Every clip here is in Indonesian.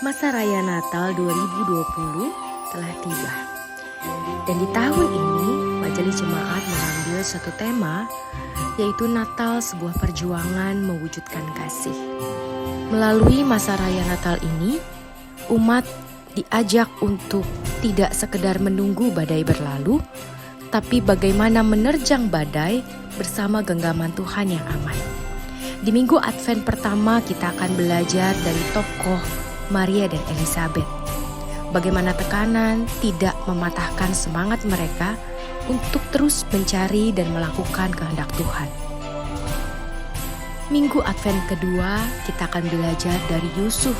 Masa Raya Natal 2020 telah tiba. Dan di tahun ini, Majelis Jemaat mengambil satu tema, yaitu Natal sebuah perjuangan mewujudkan kasih. Melalui masa Raya Natal ini, umat diajak untuk tidak sekedar menunggu badai berlalu, tapi bagaimana menerjang badai bersama genggaman Tuhan yang aman. Di minggu Advent pertama kita akan belajar dari tokoh Maria dan Elizabeth. Bagaimana tekanan tidak mematahkan semangat mereka untuk terus mencari dan melakukan kehendak Tuhan. Minggu Advent kedua kita akan belajar dari Yusuf.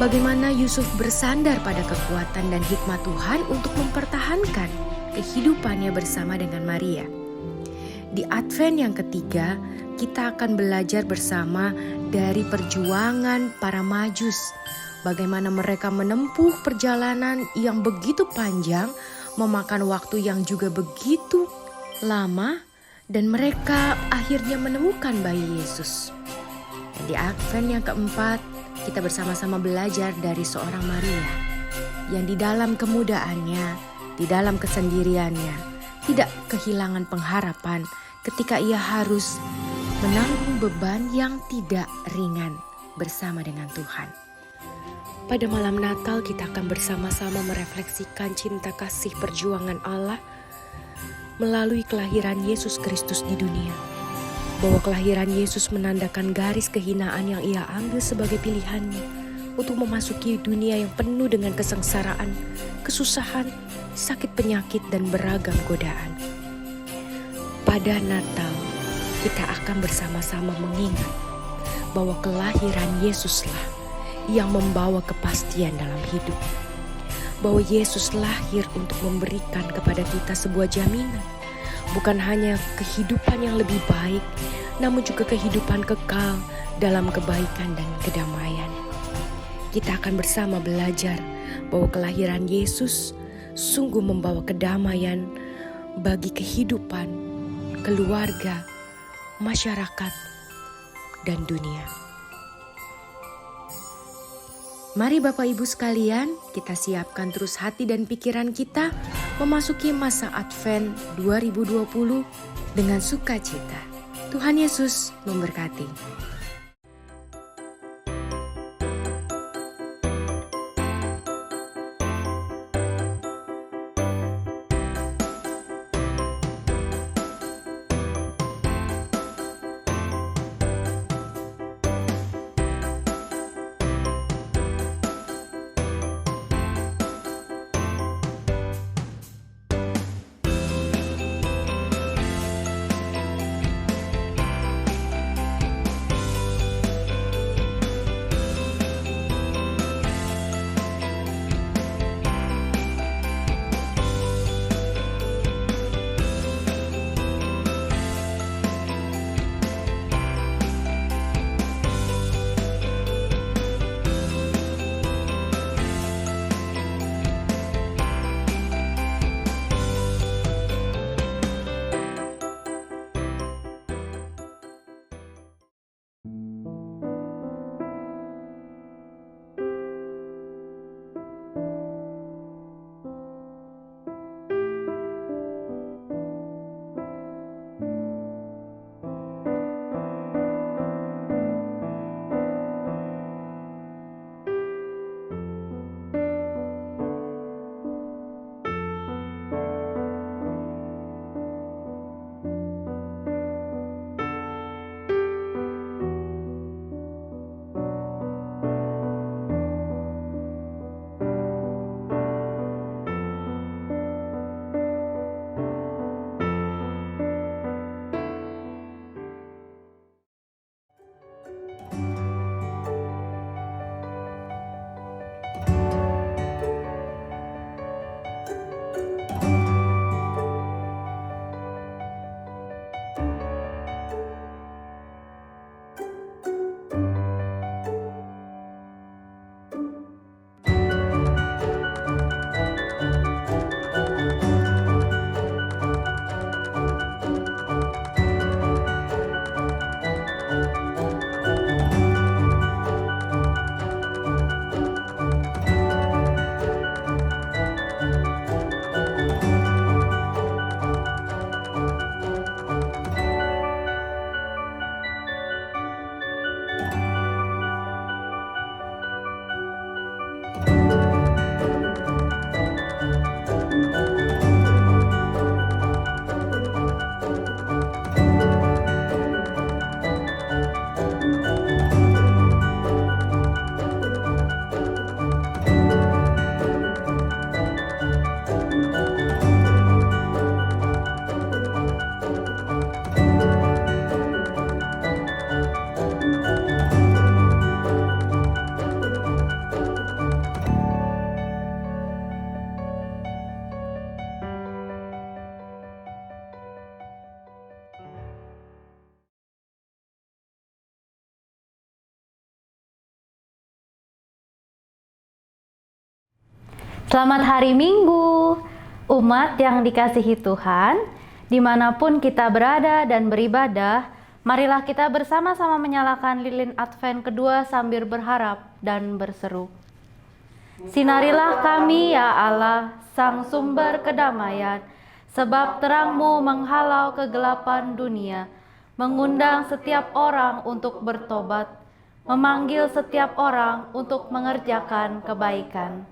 Bagaimana Yusuf bersandar pada kekuatan dan hikmat Tuhan untuk mempertahankan kehidupannya bersama dengan Maria. Di Advent yang ketiga, kita akan belajar bersama dari perjuangan para Majus. Bagaimana mereka menempuh perjalanan yang begitu panjang, memakan waktu yang juga begitu lama, dan mereka akhirnya menemukan bayi Yesus. Dan di Advent yang keempat, kita bersama-sama belajar dari seorang Maria yang di dalam kemudaannya, di dalam kesendiriannya, tidak kehilangan pengharapan ketika ia harus menanggung beban yang tidak ringan bersama dengan Tuhan. Pada malam Natal kita akan bersama-sama merefleksikan cinta kasih perjuangan Allah melalui kelahiran Yesus Kristus di dunia. Bahwa kelahiran Yesus menandakan garis kehinaan yang ia ambil sebagai pilihannya untuk memasuki dunia yang penuh dengan kesengsaraan, kesusahan, sakit penyakit, dan beragam godaan. Pada Natal, kita akan bersama-sama mengingat bahwa kelahiran Yesuslah yang membawa kepastian dalam hidup. Bahwa Yesus lahir untuk memberikan kepada kita sebuah jaminan. Bukan hanya kehidupan yang lebih baik, namun juga kehidupan kekal dalam kebaikan dan kedamaian. Kita akan bersama belajar bahwa kelahiran Yesus sungguh membawa kedamaian bagi kehidupan, keluarga, masyarakat, dan dunia. Mari Bapak Ibu sekalian, kita siapkan terus hati dan pikiran kita memasuki masa Advent 2020 dengan sukacita. Tuhan Yesus memberkati. Selamat hari Minggu, umat yang dikasihi Tuhan, dimanapun kita berada dan beribadah, marilah kita bersama-sama menyalakan lilin Advent kedua sambil berharap dan berseru. Sinarilah kami ya Allah, Sang Sumber Kedamaian, sebab terang-Mu menghalau kegelapan dunia, mengundang setiap orang untuk bertobat, memanggil setiap orang untuk mengerjakan kebaikan.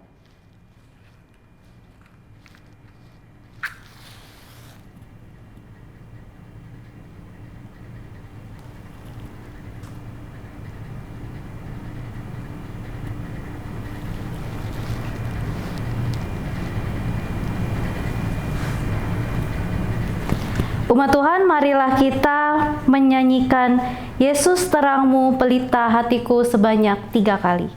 Umat Tuhan, marilah kita menyanyikan Yesus terang-Mu pelita hatiku sebanyak 3 kali.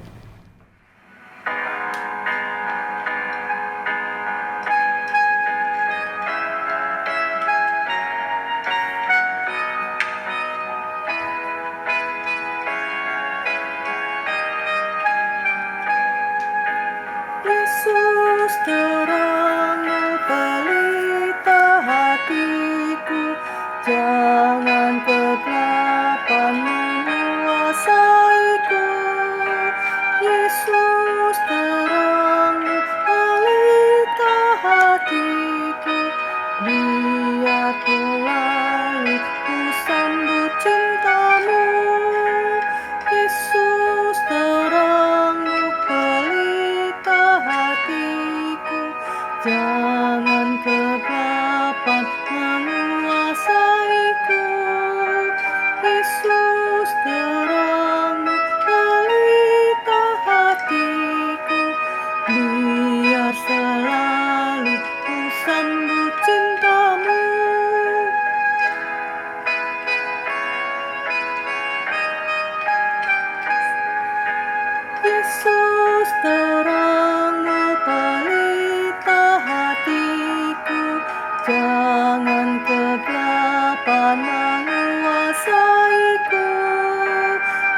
Yesus terang-Mu pelita hatiku, jangan kegelapan menguasaiku. Yesus terang-Mu pelita hatiku, biar ku lalu ku sambut cinta-Mu. Yesus terang-Mu pelita hatiku, jangan kegelapan menguasaiku. Yesus terang-Mu pelita hatiku, biar selalu ku sambut cinta-Mu. Yesus terang-Mu pelita hatiku, jangan kegelapan menguasaiku.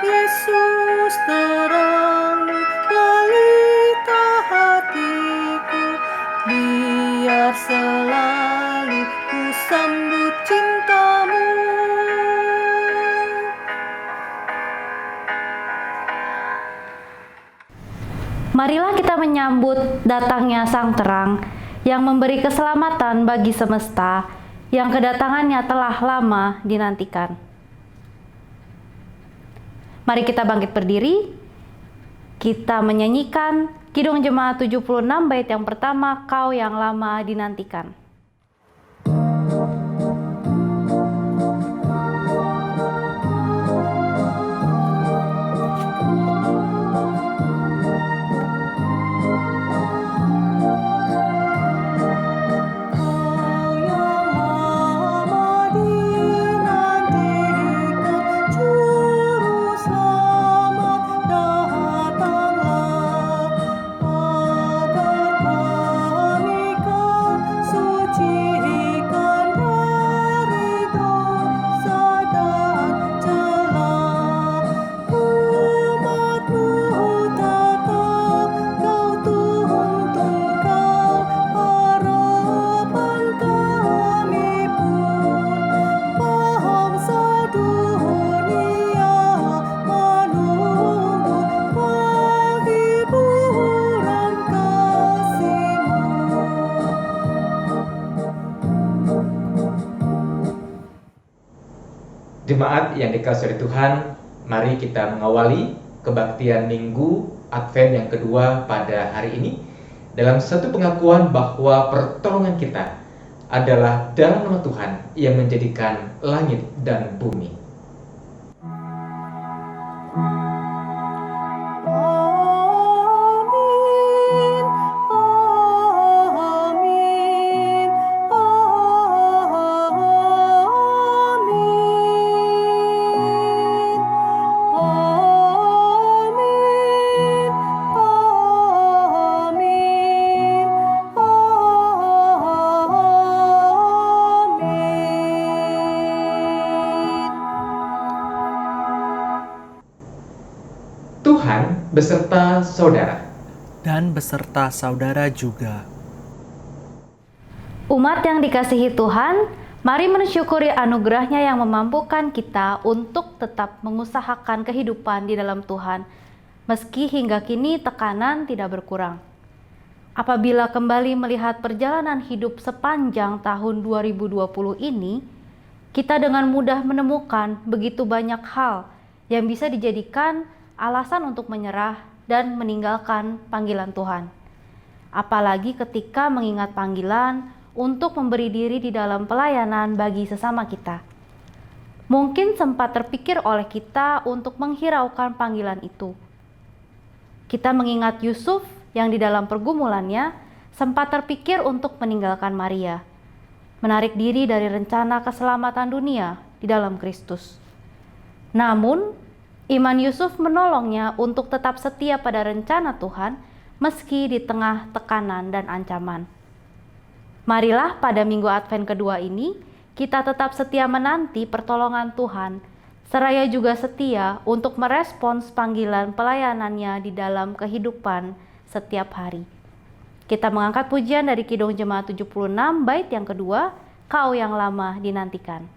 Yesus terang-Mu pelita hatiku, biar selalu ku sambut cinta-Mu. Marilah kita menyambut datangnya Sang Terang yang memberi keselamatan bagi semesta, yang kedatangannya telah lama dinantikan. Mari kita bangkit berdiri, kita menyanyikan Kidung Jemaat 76 bait yang pertama, Kau yang lama dinantikan. Jemaat yang dikasihi Tuhan, mari kita mengawali kebaktian Minggu Advent yang kedua pada hari ini dalam satu pengakuan bahwa pertolongan kita adalah dalam nama Tuhan yang menjadikan langit dan bumi. Tuhan beserta saudara. dan beserta saudara juga. Umat yang dikasihi Tuhan, mari mensyukuri anugerah-Nya yang memampukan kita untuk tetap mengusahakan kehidupan di dalam Tuhan, meski hingga kini tekanan tidak berkurang. Apabila kembali melihat perjalanan hidup sepanjang tahun 2020 ini, kita dengan mudah menemukan begitu banyak hal yang bisa dijadikan alasan untuk menyerah dan meninggalkan panggilan Tuhan. Apalagi ketika mengingat panggilan untuk memberi diri di dalam pelayanan bagi sesama kita. Mungkin sempat terpikir oleh kita untuk menghiraukan panggilan itu. Kita mengingat Yusuf yang di dalam pergumulannya sempat terpikir untuk meninggalkan Maria, menarik diri dari rencana keselamatan dunia di dalam Kristus. Namun, iman Yusuf menolongnya untuk tetap setia pada rencana Tuhan meski di tengah tekanan dan ancaman. Marilah pada minggu Advent kedua ini, kita tetap setia menanti pertolongan Tuhan, seraya juga setia untuk merespons panggilan pelayanannya di dalam kehidupan setiap hari. Kita mengangkat pujian dari Kidung Jemaat 76 bait yang kedua, Kau yang lama dinantikan.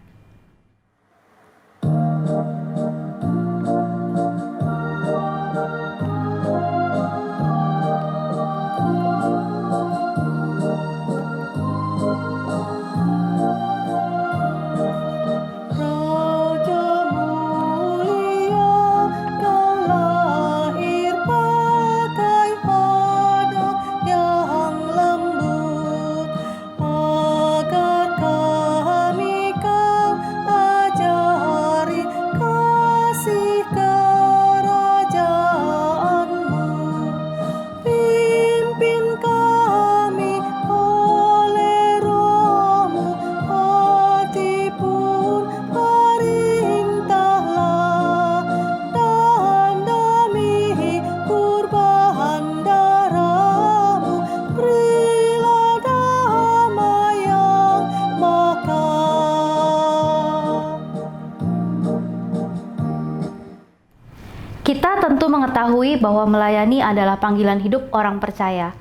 Kita tentu mengetahui bahwa melayani adalah panggilan hidup orang percaya.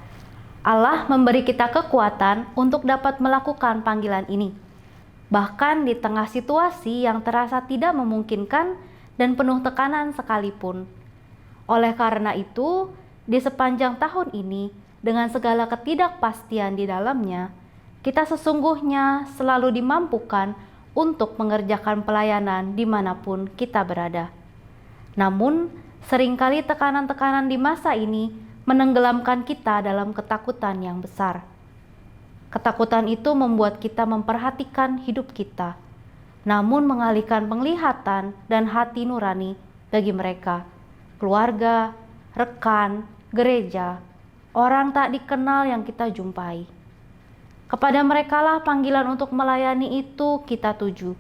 Allah memberi kita kekuatan untuk dapat melakukan panggilan ini. Bahkan di tengah situasi yang terasa tidak memungkinkan dan penuh tekanan sekalipun. Oleh karena itu, di sepanjang tahun ini, dengan segala ketidakpastian di dalamnya, kita sesungguhnya selalu dimampukan untuk mengerjakan pelayanan dimanapun kita berada. Namun, seringkali tekanan-tekanan di masa ini menenggelamkan kita dalam ketakutan yang besar. Ketakutan itu membuat kita memperhatikan hidup kita, namun mengalihkan penglihatan dan hati nurani bagi mereka, keluarga, rekan, gereja, orang tak dikenal yang kita jumpai. Kepada merekalah panggilan untuk melayani itu kita tuju.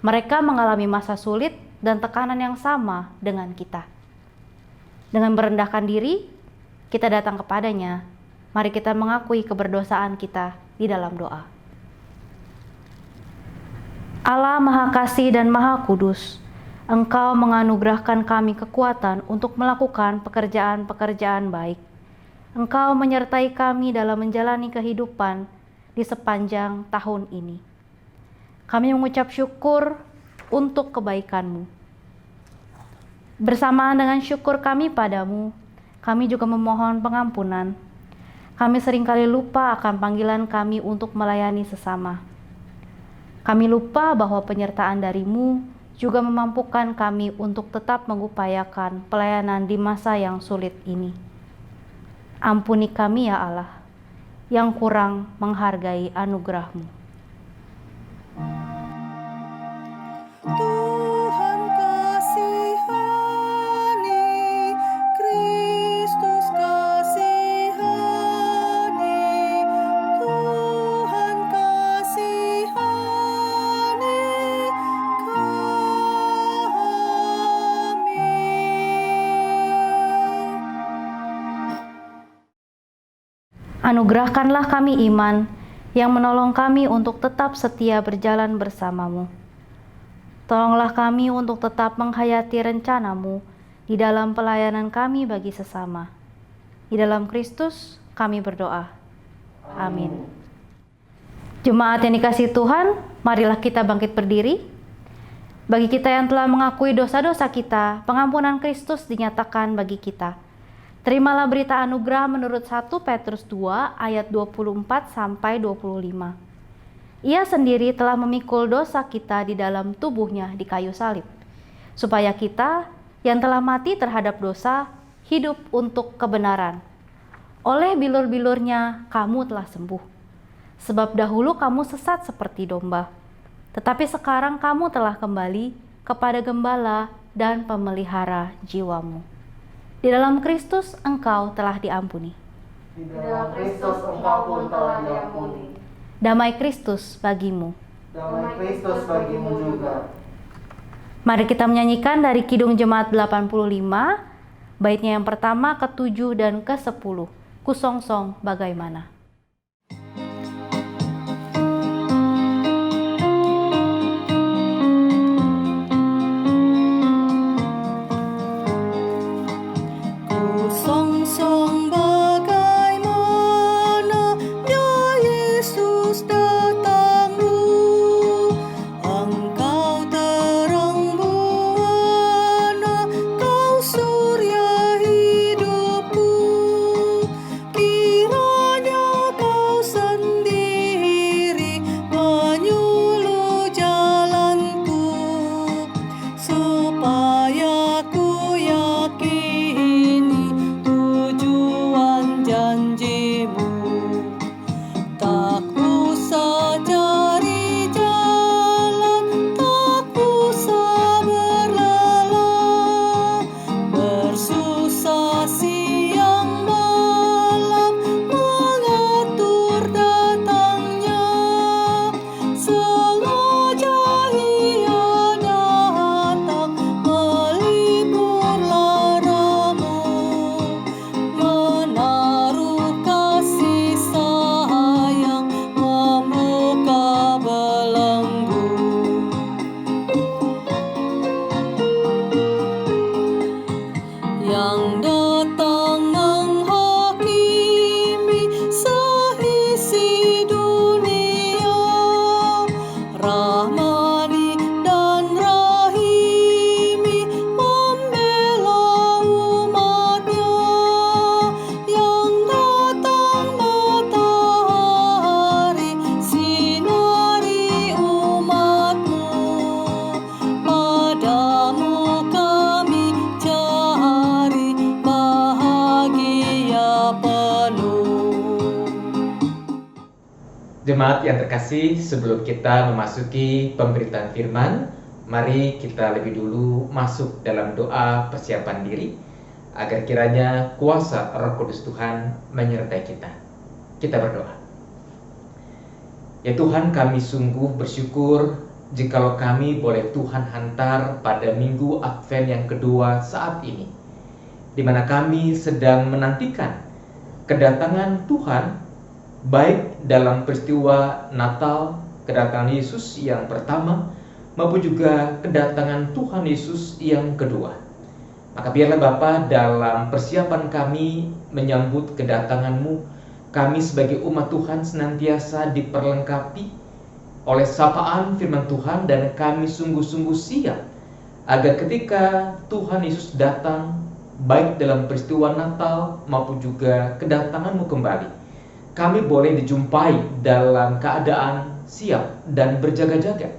Mereka mengalami masa sulit dan tekanan yang sama dengan kita. Dengan merendahkan diri, kita datang kepadanya. Mari kita mengakui keberdosaan kita di dalam doa. Allah Maha Kasih dan Maha Kudus, Engkau menganugerahkan kami kekuatan untuk melakukan pekerjaan-pekerjaan baik. Engkau menyertai kami dalam menjalani kehidupan di sepanjang tahun ini. Kami mengucap syukur untuk kebaikan-Mu. Bersamaan dengan syukur kami padamu, kami juga memohon pengampunan. Kami seringkali lupa akan panggilan kami untuk melayani sesama. Kami lupa bahwa penyertaan dari-Mu juga memampukan kami untuk tetap mengupayakan pelayanan di masa yang sulit ini. Ampuni kami ya Allah, yang kurang menghargai anugerah-Mu. Tuhan kasihani, Kristus kasihani, Tuhan kasihani kami. Anugerahkanlah kami iman yang menolong kami untuk tetap setia berjalan bersama-Mu. Tolonglah kami untuk tetap menghayati rencana-Mu di dalam pelayanan kami bagi sesama. Di dalam Kristus kami berdoa. Amin. Jemaat yang dikasihi Tuhan, marilah kita bangkit berdiri. Bagi kita yang telah mengakui dosa-dosa kita, pengampunan Kristus dinyatakan bagi kita. Terimalah berita anugerah menurut 1 Petrus 2 ayat 24 sampai 25. Ia sendiri telah memikul dosa kita di dalam tubuhnya di kayu salib, supaya kita yang telah mati terhadap dosa hidup untuk kebenaran. Oleh bilur-bilurnya kamu telah sembuh. Sebab dahulu kamu sesat seperti domba, tetapi sekarang kamu telah kembali kepada gembala dan pemelihara jiwamu. Di dalam Kristus engkau telah diampuni. Di dalam Kristus engkau pun telah diampuni. Damai Kristus bagimu. Damai Kristus bagimu juga. Mari kita menyanyikan dari Kidung Jemaat 85, baitnya yang pertama, ke-7 dan ke-10. Kusongsong bagaimana. Kusongsong bagaimana ya Yesus datangmu, Engkau terang buana, Kau surya hidupku. Kiranya Kau sendiri menyuluh jalanku, supaya ku yakini tujuan janjimu. Tak usah cari jalan, tak usah berlelah, bersusah siang malam mengatur datangnya. Sengaja Ia datang melipur laramu, menaruh kasih sayang, membuka belenggu. Yang datang menghakimi seisi dunia, Rahmani dan Rahimi membela umatnya. Yang datang matahari sinari umatmu, padamu kami cari bahagia penuh. Jemaat yang terkasih, sebelum kita memasuki pemberitaan firman, mari kita lebih dulu masuk dalam doa persiapan diri, agar kiranya kuasa Roh Kudus Tuhan menyertai kita. Kita berdoa. Ya Tuhan, kami sungguh bersyukur jikalau kami boleh Tuhan hantar pada minggu Advent yang kedua saat ini, di mana kami sedang menantikan kedatangan Tuhan, baik dalam peristiwa Natal, kedatangan Yesus yang pertama, maupun juga kedatangan Tuhan Yesus yang kedua. Maka biarlah Bapa, dalam persiapan kami menyambut kedatangan-Mu, kami sebagai umat Tuhan senantiasa diperlengkapi oleh sapaan firman Tuhan, dan kami sungguh-sungguh siap agar ketika Tuhan Yesus datang, baik dalam peristiwa Natal maupun juga kedatangan-Mu kembali, kami boleh dijumpai dalam keadaan siap dan berjaga-jaga.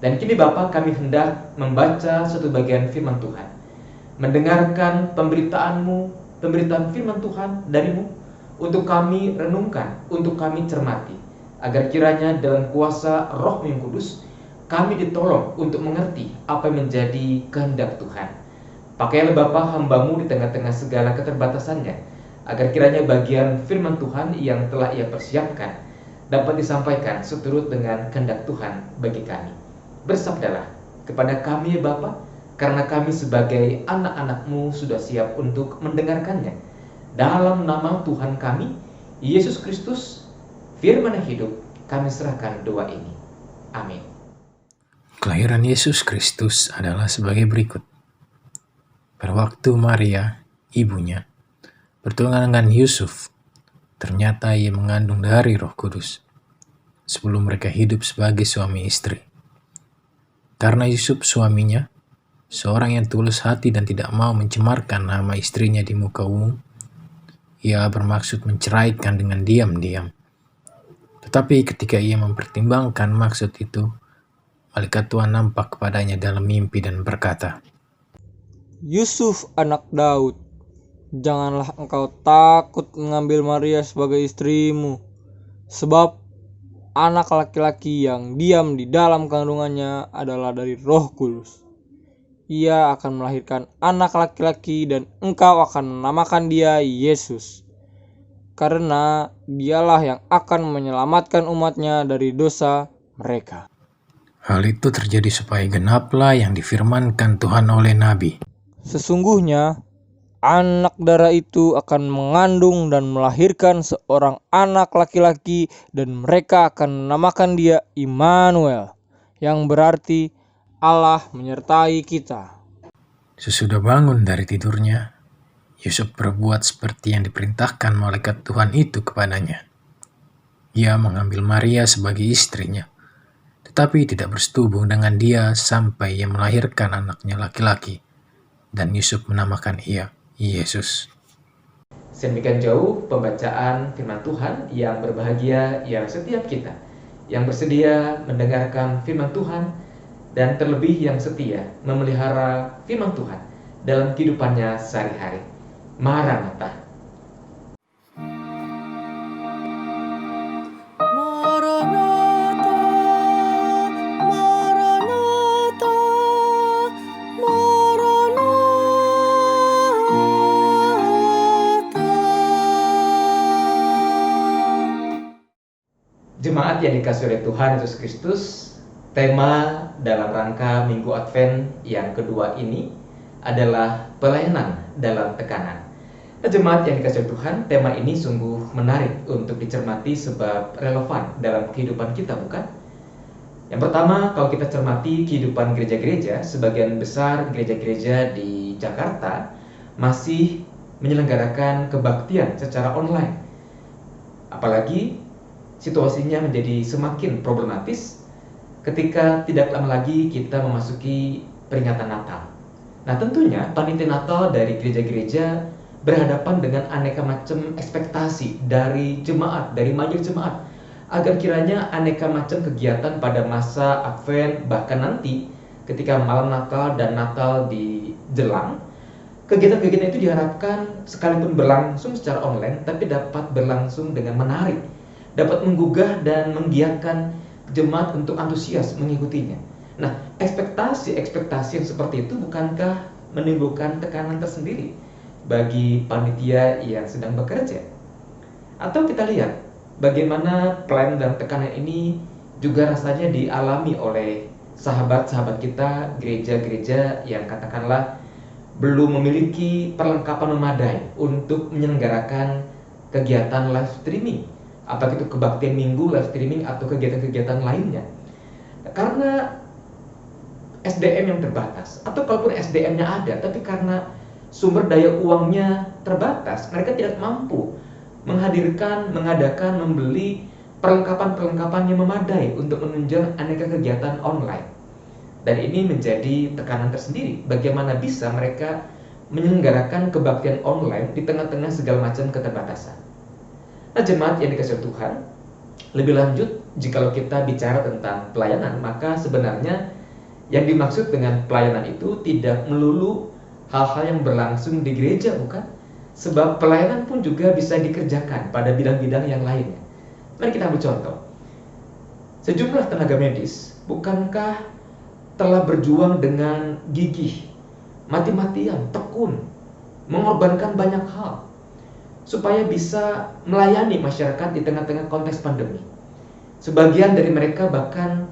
Dan kini Bapa, kami hendak membaca satu bagian firman Tuhan, mendengarkan pemberitaan-Mu, pemberitaan firman Tuhan dari-Mu, untuk kami renungkan, untuk kami cermati, agar kiranya dalam kuasa Roh yang Kudus kami ditolong untuk mengerti apa yang menjadi kehendak Tuhan. Pakailah Bapa hamba-Mu di tengah-tengah segala keterbatasannya, agar kiranya bagian firman Tuhan yang telah Ia persiapkan dapat disampaikan seturut dengan kehendak Tuhan bagi kami. Bersabdalah kepada kami ya Bapa, karena kami sebagai anak-anak-Mu sudah siap untuk mendengarkannya. Dalam nama Tuhan kami, Yesus Kristus, firman yang hidup, kami serahkan doa ini. Amin. Kelahiran Yesus Kristus adalah sebagai berikut. Pada waktu Maria, ibunya, Bertunangan dengan Yusuf, ternyata ia mengandung dari Roh Kudus sebelum mereka hidup sebagai suami istri. Karena Yusuf suaminya, seorang yang tulus hati dan tidak mau mencemarkan nama istrinya di muka umum, ia bermaksud menceraikan dengan diam-diam. Tetapi ketika ia mempertimbangkan maksud itu, malaikat Tuhan nampak kepadanya dalam mimpi dan berkata, Yusuf anak Daud, janganlah engkau takut mengambil Maria sebagai istrimu, sebab anak laki-laki yang diam di dalam kandungannya adalah dari Roh Kudus. Ia akan melahirkan anak laki-laki dan engkau akan menamakan dia Yesus, karena dialah yang akan menyelamatkan umatnya dari dosa mereka. hal itu terjadi supaya genaplah yang difirmankan Tuhan oleh Nabi. Sesungguhnya anak darah itu akan mengandung dan melahirkan seorang anak laki-laki dan mereka akan menamakan dia Immanuel, yang berarti Allah menyertai kita. Sesudah bangun dari tidurnya, Yusuf berbuat seperti yang diperintahkan malaikat Tuhan itu kepadanya. Ia mengambil Maria sebagai istrinya, tetapi tidak bersetubuh dengan dia sampai ia melahirkan anaknya laki-laki, dan Yusuf menamakan ia Yesus. Sedemikian jauh pembacaan firman Tuhan yang berbahagia yang setiap kita yang bersedia mendengarkan firman Tuhan dan terlebih yang setia memelihara firman Tuhan dalam kehidupannya sehari-hari. Maranatha. Maranatha, Maranatha, Maranatha. Jemaat yang dikasihi oleh Tuhan Yesus Kristus, tema dalam rangka Minggu Advent yang kedua ini adalah pelayanan dalam tekanan. Jemaat yang dikasihi oleh Tuhan, tema ini sungguh menarik untuk dicermati sebab relevan dalam kehidupan kita, bukan? Yang pertama, kalau kita cermati kehidupan gereja-gereja, sebagian besar gereja-gereja di Jakarta masih menyelenggarakan kebaktian secara online. Apalagi situasinya menjadi semakin problematis ketika tidak lama lagi kita memasuki peringatan Natal. Nah, tentunya panitia Natal dari gereja-gereja berhadapan dengan aneka macam ekspektasi dari jemaat, dari majelis jemaat, agar kiranya aneka macam kegiatan pada masa Advent, bahkan nanti ketika malam Natal dan Natal dijelang, kegiatan-kegiatan itu diharapkan sekalipun berlangsung secara online, tapi dapat berlangsung dengan menarik, dapat menggugah dan menggiatkan jemaat untuk antusias mengikutinya. Nah, ekspektasi yang seperti itu bukankah menimbulkan tekanan tersendiri bagi panitia yang sedang bekerja? Atau kita lihat bagaimana pelayanan dan tekanan ini juga rasanya dialami oleh sahabat-sahabat kita, gereja-gereja yang katakanlah belum memiliki perlengkapan memadai untuk menyelenggarakan kegiatan live streaming, apakah itu kebaktian minggu, live streaming, atau kegiatan-kegiatan lainnya. Karena SDM yang terbatas, atau kalaupun SDM-nya ada, tapi karena sumber daya uangnya terbatas, mereka tidak mampu menghadirkan, mengadakan, membeli perlengkapan-perlengkapan yang memadai untuk menunjang aneka kegiatan online. Dan ini menjadi tekanan tersendiri, bagaimana bisa mereka menyelenggarakan kebaktian online di tengah-tengah segala macam keterbatasan. Nah, jemaat yang dikasihi Tuhan, lebih lanjut jikalau kita bicara tentang pelayanan, maka sebenarnya yang dimaksud dengan pelayanan itu tidak melulu hal-hal yang berlangsung di gereja, bukan? Sebab pelayanan pun juga bisa dikerjakan pada bidang-bidang yang lainnya. Mari kita ambil contoh. Sejumlah tenaga medis, bukankah telah berjuang dengan gigih, mati-matian, tekun, mengorbankan banyak hal supaya bisa melayani masyarakat di tengah-tengah konteks pandemi. Sebagian dari mereka bahkan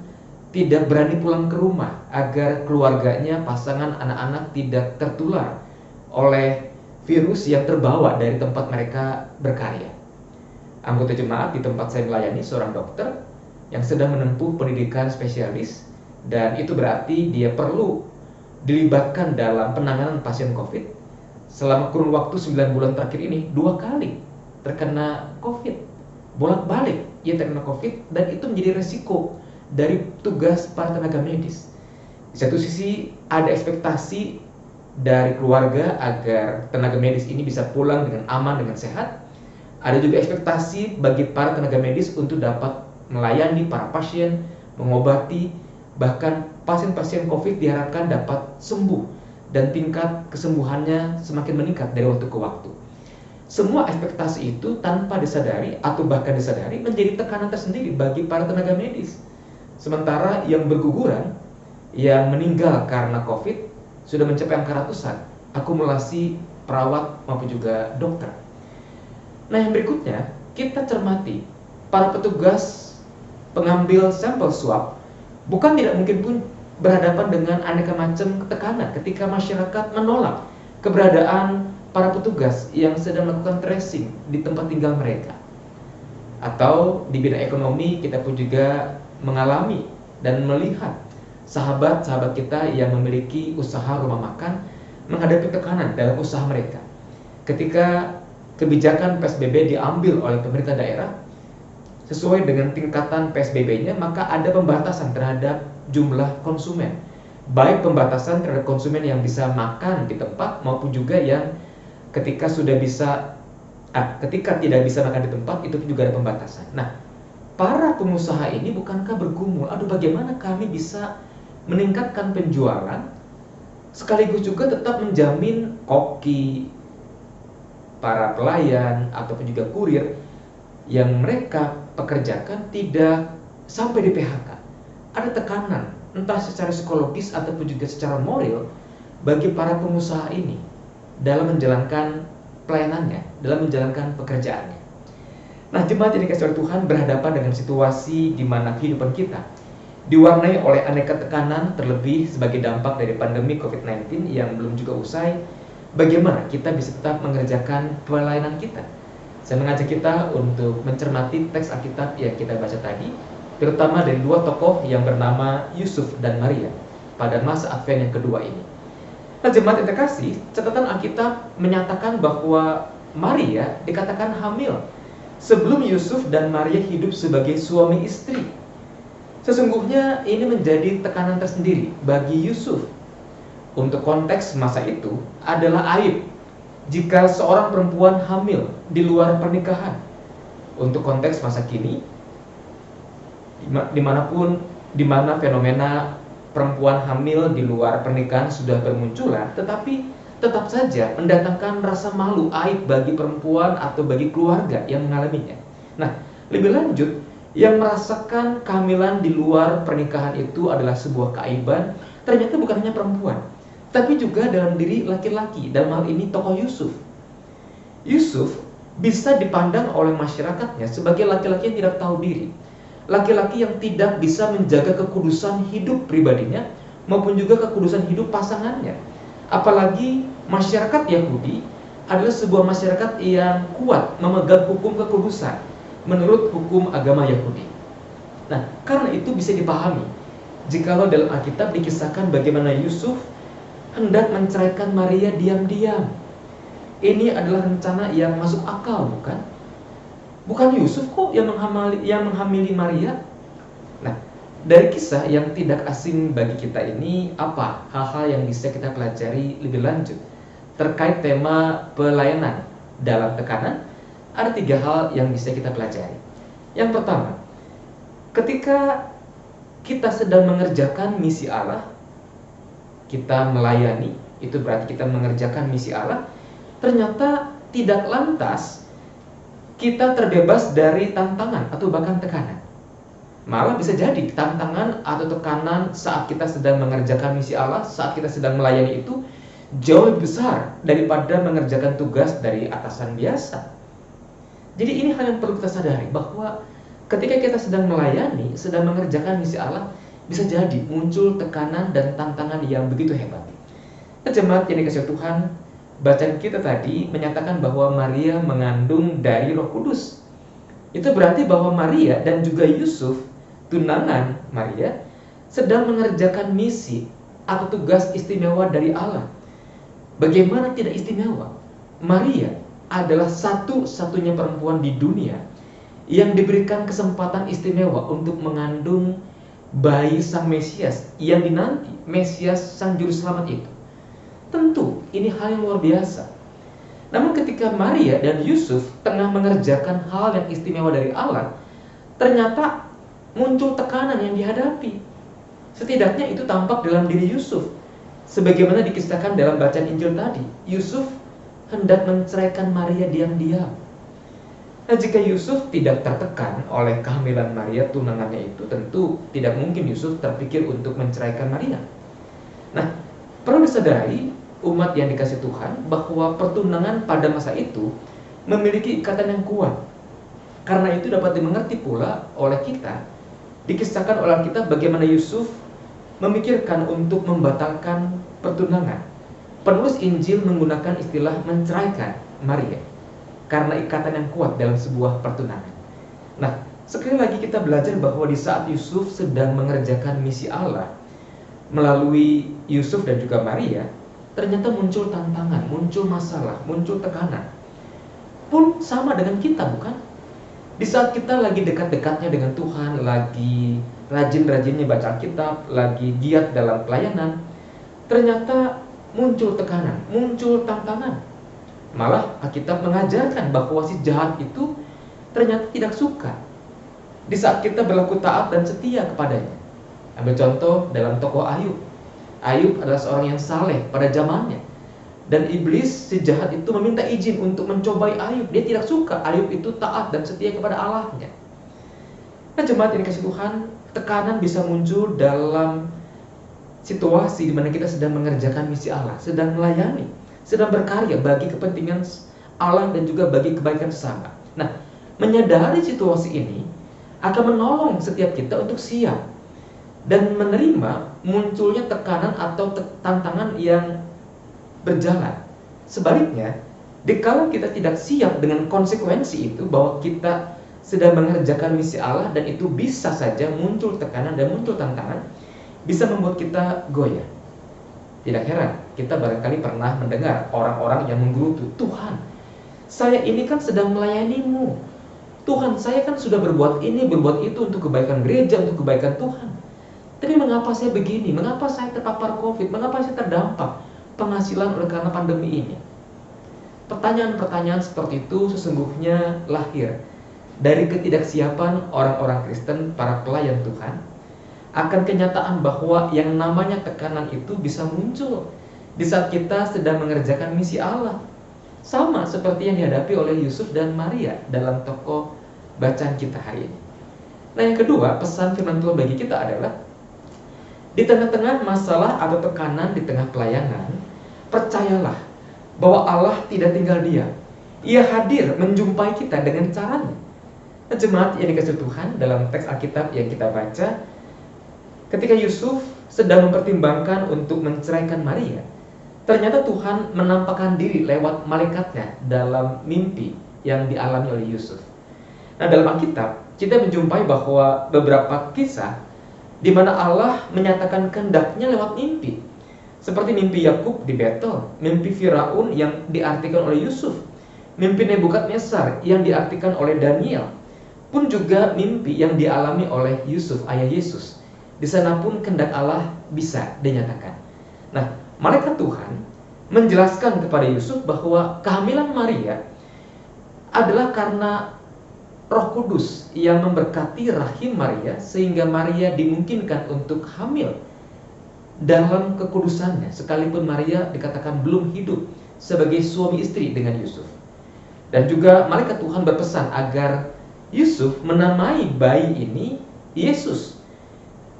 tidak berani pulang ke rumah agar keluarganya, pasangan, anak-anak tidak tertular oleh virus yang terbawa dari tempat mereka berkarya. Anggota jemaat di tempat saya melayani, seorang dokter yang sedang menempuh pendidikan spesialis, dan itu berarti dia perlu dilibatkan dalam penanganan pasien COVID. selama kurun waktu 9 bulan terakhir ini 2 kali terkena COVID. Bolak-balik ia terkena COVID, dan itu menjadi resiko dari tugas para tenaga medis. Di satu sisi ada ekspektasi dari keluarga agar tenaga medis ini bisa pulang dengan aman, dengan sehat. Ada juga ekspektasi bagi para tenaga medis untuk dapat melayani para pasien, mengobati, bahkan pasien-pasien COVID diharapkan dapat sembuh dan tingkat kesembuhannya semakin meningkat dari waktu ke waktu. Semua ekspektasi itu tanpa disadari atau bahkan disadari menjadi tekanan tersendiri bagi para tenaga medis. Sementara yang berguguran, yang meninggal karena COVID sudah mencapai angka ratusan, akumulasi perawat maupun juga dokter. Nah, yang berikutnya kita cermati para petugas pengambil sampel swab bukan tidak mungkin pun berhadapan dengan aneka macam tekanan ketika masyarakat menolak keberadaan para petugas yang sedang melakukan tracing di tempat tinggal mereka. Atau di bidang ekonomi kita pun juga mengalami dan melihat sahabat-sahabat kita yang memiliki usaha rumah makan menghadapi tekanan dalam usaha mereka. Ketika kebijakan PSBB diambil oleh pemerintah daerah sesuai dengan tingkatan PSBB-nya, maka ada pembatasan terhadap jumlah konsumen. Baik pembatasan terhadap konsumen yang bisa makan di tempat maupun juga yang ketika tidak bisa makan di tempat itu juga ada pembatasan. Nah, para pengusaha ini bukankah bergumul, aduh bagaimana kami bisa meningkatkan penjualan sekaligus juga tetap menjamin koki, para pelayan ataupun juga kurir yang mereka pekerjakan tidak sampai di PHK. Ada tekanan entah secara psikologis ataupun juga secara moral bagi para pengusaha ini dalam menjalankan pelayanannya, dalam menjalankan pekerjaannya. Nah, jemaat yang dikasihi oleh Tuhan berhadapan dengan situasi di mana kehidupan kita diwarnai oleh aneka tekanan, terlebih sebagai dampak dari pandemi COVID-19 yang belum juga usai. Bagaimana kita bisa tetap mengerjakan pelayanan kita? Saya mengajak kita untuk mencermati teks Alkitab yang kita baca tadi, terutama dari 2 tokoh yang bernama Yusuf dan Maria pada masa Advent yang kedua ini. Nah, jemaat yang terkasih, catatan Alkitab menyatakan bahwa Maria dikatakan hamil sebelum Yusuf dan Maria hidup sebagai suami istri. Sesungguhnya ini menjadi tekanan tersendiri bagi Yusuf. Untuk konteks masa itu adalah aib jika seorang perempuan hamil di luar pernikahan. Untuk konteks masa kini, di mana fenomena perempuan hamil di luar pernikahan sudah bermunculan, tetapi tetap saja mendatangkan rasa malu, aib bagi perempuan atau bagi keluarga yang mengalaminya. Nah, lebih lanjut, yang merasakan kehamilan di luar pernikahan itu adalah sebuah keaiban, ternyata bukan hanya perempuan, tapi juga dalam diri laki-laki, dalam hal ini tokoh Yusuf. Yusuf bisa dipandang oleh masyarakatnya sebagai laki-laki yang tidak tahu diri, laki-laki yang tidak bisa menjaga kekudusan hidup pribadinya maupun juga kekudusan hidup pasangannya. Apalagi masyarakat Yahudi adalah sebuah masyarakat yang kuat memegang hukum kekudusan menurut hukum agama Yahudi. Nah, karena itu bisa dipahami jikalau dalam Alkitab dikisahkan bagaimana Yusuf hendak menceraikan Maria diam-diam. Ini adalah rencana yang masuk akal, bukan? Bukan Yusuf kok yang menghamili Maria. Nah, dari kisah yang tidak asing bagi kita ini, apa hal-hal yang bisa kita pelajari lebih lanjut terkait tema pelayanan dalam tekanan? Ada 3 hal yang bisa kita pelajari. Yang pertama, ketika kita sedang mengerjakan misi Allah, kita melayani, itu berarti kita mengerjakan misi Allah, ternyata tidak lantas kita terbebas dari tantangan atau bahkan tekanan. Malah bisa jadi tantangan atau tekanan saat kita sedang mengerjakan misi Allah, saat kita sedang melayani itu jauh lebih besar daripada mengerjakan tugas dari atasan biasa. Jadi ini hal yang perlu kita sadari, bahwa ketika kita sedang melayani, sedang mengerjakan misi Allah, bisa jadi muncul tekanan dan tantangan yang begitu hebat. Jemaat yang dikasihi Tuhan, bacaan kita tadi menyatakan bahwa Maria mengandung dari Roh Kudus. Itu berarti bahwa Maria dan juga Yusuf, tunangan Maria, sedang mengerjakan misi atau tugas istimewa dari Allah. Bagaimana tidak istimewa? Maria adalah satu-satunya perempuan di dunia yang diberikan kesempatan istimewa untuk mengandung bayi Sang Mesias yang dinanti, Mesias Sang Juru Selamat itu. Tentu ini hal yang luar biasa. Namun ketika Maria dan Yusuf tengah mengerjakan hal yang istimewa dari Allah, ternyata muncul tekanan yang dihadapi. Setidaknya itu tampak dalam diri Yusuf. Sebagaimana dikisahkan dalam bacaan Injil tadi, Yusuf hendak menceraikan Maria diam-diam. Nah, jika Yusuf tidak tertekan oleh kehamilan Maria, tunangannya itu, tentu tidak mungkin Yusuf terpikir untuk menceraikan Maria. Nah, perlu disadari umat yang dikasih Tuhan bahwa pertunangan pada masa itu memiliki ikatan yang kuat. Karena itu dapat dimengerti pula oleh kita, dikisahkan oleh kita bagaimana Yusuf memikirkan untuk membatalkan pertunangan. Penulis Injil menggunakan istilah menceraikan Maria karena ikatan yang kuat dalam sebuah pertunangan. Nah, sekali lagi kita belajar bahwa di saat Yusuf sedang mengerjakan misi Allah melalui Yusuf dan juga Maria, ternyata muncul tantangan, muncul masalah, muncul tekanan. Pun sama dengan kita, bukan? Di saat kita lagi dekat-dekatnya dengan Tuhan, lagi rajin-rajinnya baca Alkitab, lagi giat dalam pelayanan, ternyata muncul tekanan, muncul tantangan. Malah Alkitab mengajarkan bahwa si jahat itu ternyata tidak suka di saat kita berlaku taat dan setia kepadanya. Ambil contoh dalam tokoh Ayub. Ayub adalah seorang yang saleh pada zamannya. Dan iblis si jahat itu meminta izin untuk mencobai Ayub. Dia tidak suka Ayub itu taat dan setia kepada Allahnya. Nah, jemaat yang dikasih Tuhan, tekanan bisa muncul dalam situasi di mana kita sedang mengerjakan misi Allah, sedang melayani, sedang berkarya bagi kepentingan Allah dan juga bagi kebaikan sesama. Nah, menyadari situasi ini akan menolong setiap kita untuk siap dan menerima munculnya tekanan atau tantangan yang berjalan. Sebaliknya, dikala kita tidak siap dengan konsekuensi itu, bahwa kita sedang mengerjakan misi Allah dan itu bisa saja muncul tekanan dan muncul tantangan, bisa membuat kita goyah. Tidak heran, kita barangkali pernah mendengar orang-orang yang menggerutu, Tuhan, saya ini kan sedang melayanimu. Tuhan, saya kan sudah berbuat ini, berbuat itu untuk kebaikan gereja, untuk kebaikan Tuhan. Tapi mengapa saya begini? Mengapa saya terpapar COVID? Mengapa saya terdampak penghasilan oleh karena pandemi ini? Pertanyaan-pertanyaan seperti itu sesungguhnya lahir dari ketidaksiapan orang-orang Kristen, para pelayan Tuhan, akan kenyataan bahwa yang namanya tekanan itu bisa muncul di saat kita sedang mengerjakan misi Allah. Sama seperti yang dihadapi oleh Yusuf dan Maria dalam tokoh bacaan kita hari ini. Nah, yang kedua, pesan firman Tuhan bagi kita adalah di tengah-tengah masalah atau tekanan di tengah pelayanan, percayalah bahwa Allah tidak tinggal diam. Ia hadir menjumpai kita dengan caranya. Nah, jemaat yang dikasih Tuhan, dalam teks Alkitab yang kita baca, ketika Yusuf sedang mempertimbangkan untuk menceraikan Maria, ternyata Tuhan menampakkan diri lewat malaikatnya dalam mimpi yang dialami oleh Yusuf. Nah, dalam Alkitab kita menjumpai bahwa beberapa kisah di mana Allah menyatakan kehendaknya lewat mimpi. Seperti mimpi Yakub di Betel, mimpi Firaun yang diartikan oleh Yusuf, mimpi Nebukadnezar yang diartikan oleh Daniel, pun juga mimpi yang dialami oleh Yusuf, ayah Yesus. Di sana pun kehendak Allah bisa dinyatakan. Nah, malaikat Tuhan menjelaskan kepada Yusuf bahwa kehamilan Maria adalah karena Roh Kudus yang memberkati rahim Maria, sehingga Maria dimungkinkan untuk hamil dalam kekudusannya, sekalipun Maria dikatakan belum hidup sebagai suami istri dengan Yusuf. Dan juga malaikat Tuhan berpesan agar Yusuf menamai bayi ini Yesus,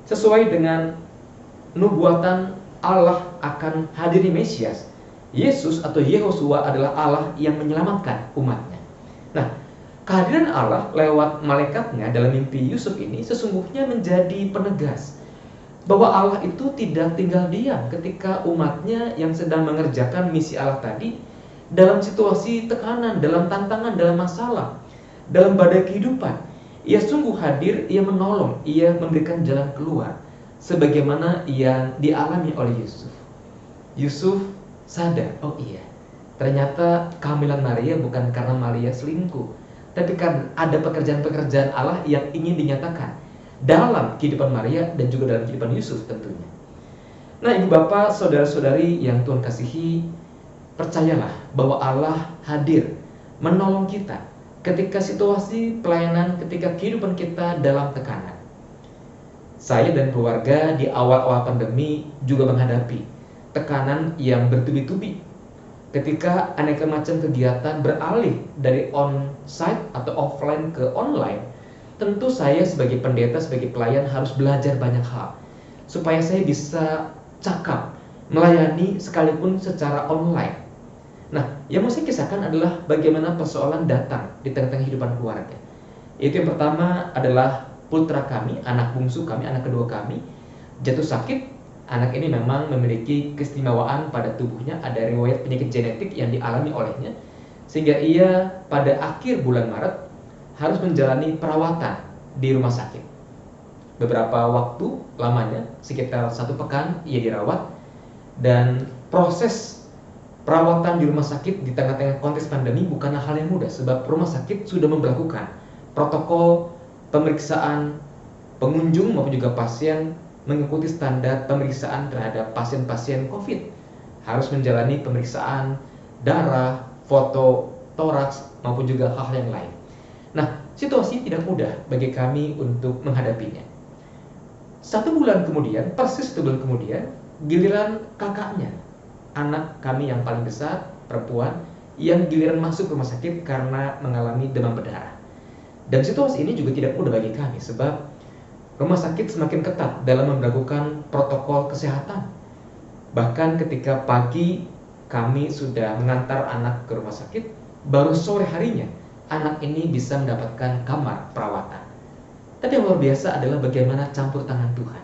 sesuai dengan nubuatan Allah akan hadirnya Mesias. Yesus atau Yehosua adalah Allah yang menyelamatkan umatnya. Nah, kehadiran Allah lewat malaikatnya dalam mimpi Yusuf ini sesungguhnya menjadi penegas bahwa Allah itu tidak tinggal diam ketika umatnya yang sedang mengerjakan misi Allah tadi dalam situasi tekanan, dalam tantangan, dalam masalah, dalam badai kehidupan. Ia sungguh hadir, ia menolong, ia memberikan jalan keluar sebagaimana yang dialami oleh Yusuf. Yusuf sadar, oh iya, ternyata kehamilan Maria bukan karena Maria selingkuh, tapi kan ada pekerjaan-pekerjaan Allah yang ingin dinyatakan dalam kehidupan Maria dan juga dalam kehidupan Yusuf tentunya. Nah, ibu bapak, saudara-saudari yang Tuhan kasihi, percayalah bahwa Allah hadir menolong kita ketika situasi pelayanan, ketika kehidupan kita dalam tekanan. Saya dan keluarga di awal-awal pandemi juga menghadapi tekanan yang bertubi-tubi ketika aneka macam kegiatan beralih dari on-site atau offline ke online. Tentu saya sebagai pendeta, sebagai pelayan harus belajar banyak hal supaya saya bisa cakap melayani sekalipun secara online. Nah, yang mau saya kisahkan adalah bagaimana persoalan datang di tengah-tengah kehidupan keluarga. Itu yang pertama adalah putra kami, anak bungsu kami, anak kedua kami jatuh sakit. Anak ini memang memiliki keistimewaan pada tubuhnya, ada riwayat penyakit genetik yang dialami olehnya, sehingga ia pada akhir bulan Maret harus menjalani perawatan di rumah sakit. Beberapa waktu lamanya, sekitar 1 pekan ia dirawat, dan proses perawatan di rumah sakit di tengah-tengah konteks pandemi bukanlah hal yang mudah, sebab rumah sakit sudah memberlakukan protokol pemeriksaan pengunjung maupun juga pasien mengikuti standar pemeriksaan terhadap pasien-pasien COVID. Harus menjalani pemeriksaan darah, foto toraks, maupun juga hal yang lain. Nah, situasi tidak mudah bagi kami untuk menghadapinya. 1 bulan kemudian, persis 1 bulan kemudian, giliran kakaknya, anak kami yang paling besar, perempuan, yang giliran masuk rumah sakit karena mengalami demam berdarah. Dan situasi ini juga tidak mudah bagi kami, sebab rumah sakit semakin ketat dalam memberlakukan protokol kesehatan. Bahkan ketika pagi kami sudah mengantar anak ke rumah sakit, baru sore harinya anak ini bisa mendapatkan kamar perawatan. Tapi yang luar biasa adalah bagaimana campur tangan Tuhan.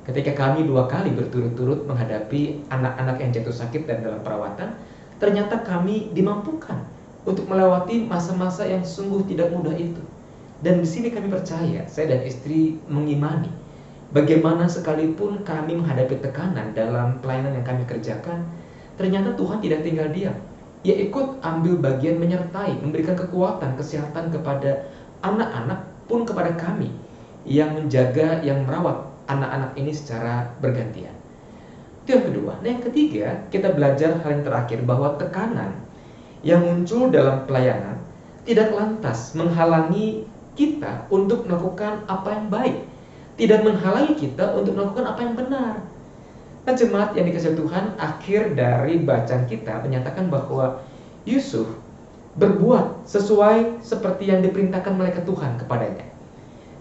Ketika kami 2 kali berturut-turut menghadapi anak-anak yang jatuh sakit dan dalam perawatan, ternyata kami dimampukan untuk melewati masa-masa yang sungguh tidak mudah itu. Dan di sini kami percaya, saya dan istri mengimani, bagaimana sekalipun kami menghadapi tekanan dalam pelayanan yang kami kerjakan, ternyata Tuhan tidak tinggal diam. Ia ikut ambil bagian menyertai, memberikan kekuatan, kesehatan kepada anak-anak pun kepada kami yang menjaga, yang merawat anak-anak ini secara bergantian. Itu yang kedua. Nah, yang ketiga, kita belajar hal yang terakhir, bahwa tekanan yang muncul dalam pelayanan tidak lantas menghalangi kita untuk melakukan apa yang baik, tidak menghalangi kita untuk melakukan apa yang benar. Nah, jemaat yang dikasihi Tuhan, akhir dari bacaan kita menyatakan bahwa Yusuf berbuat sesuai seperti yang diperintahkan malaikat Tuhan kepadanya,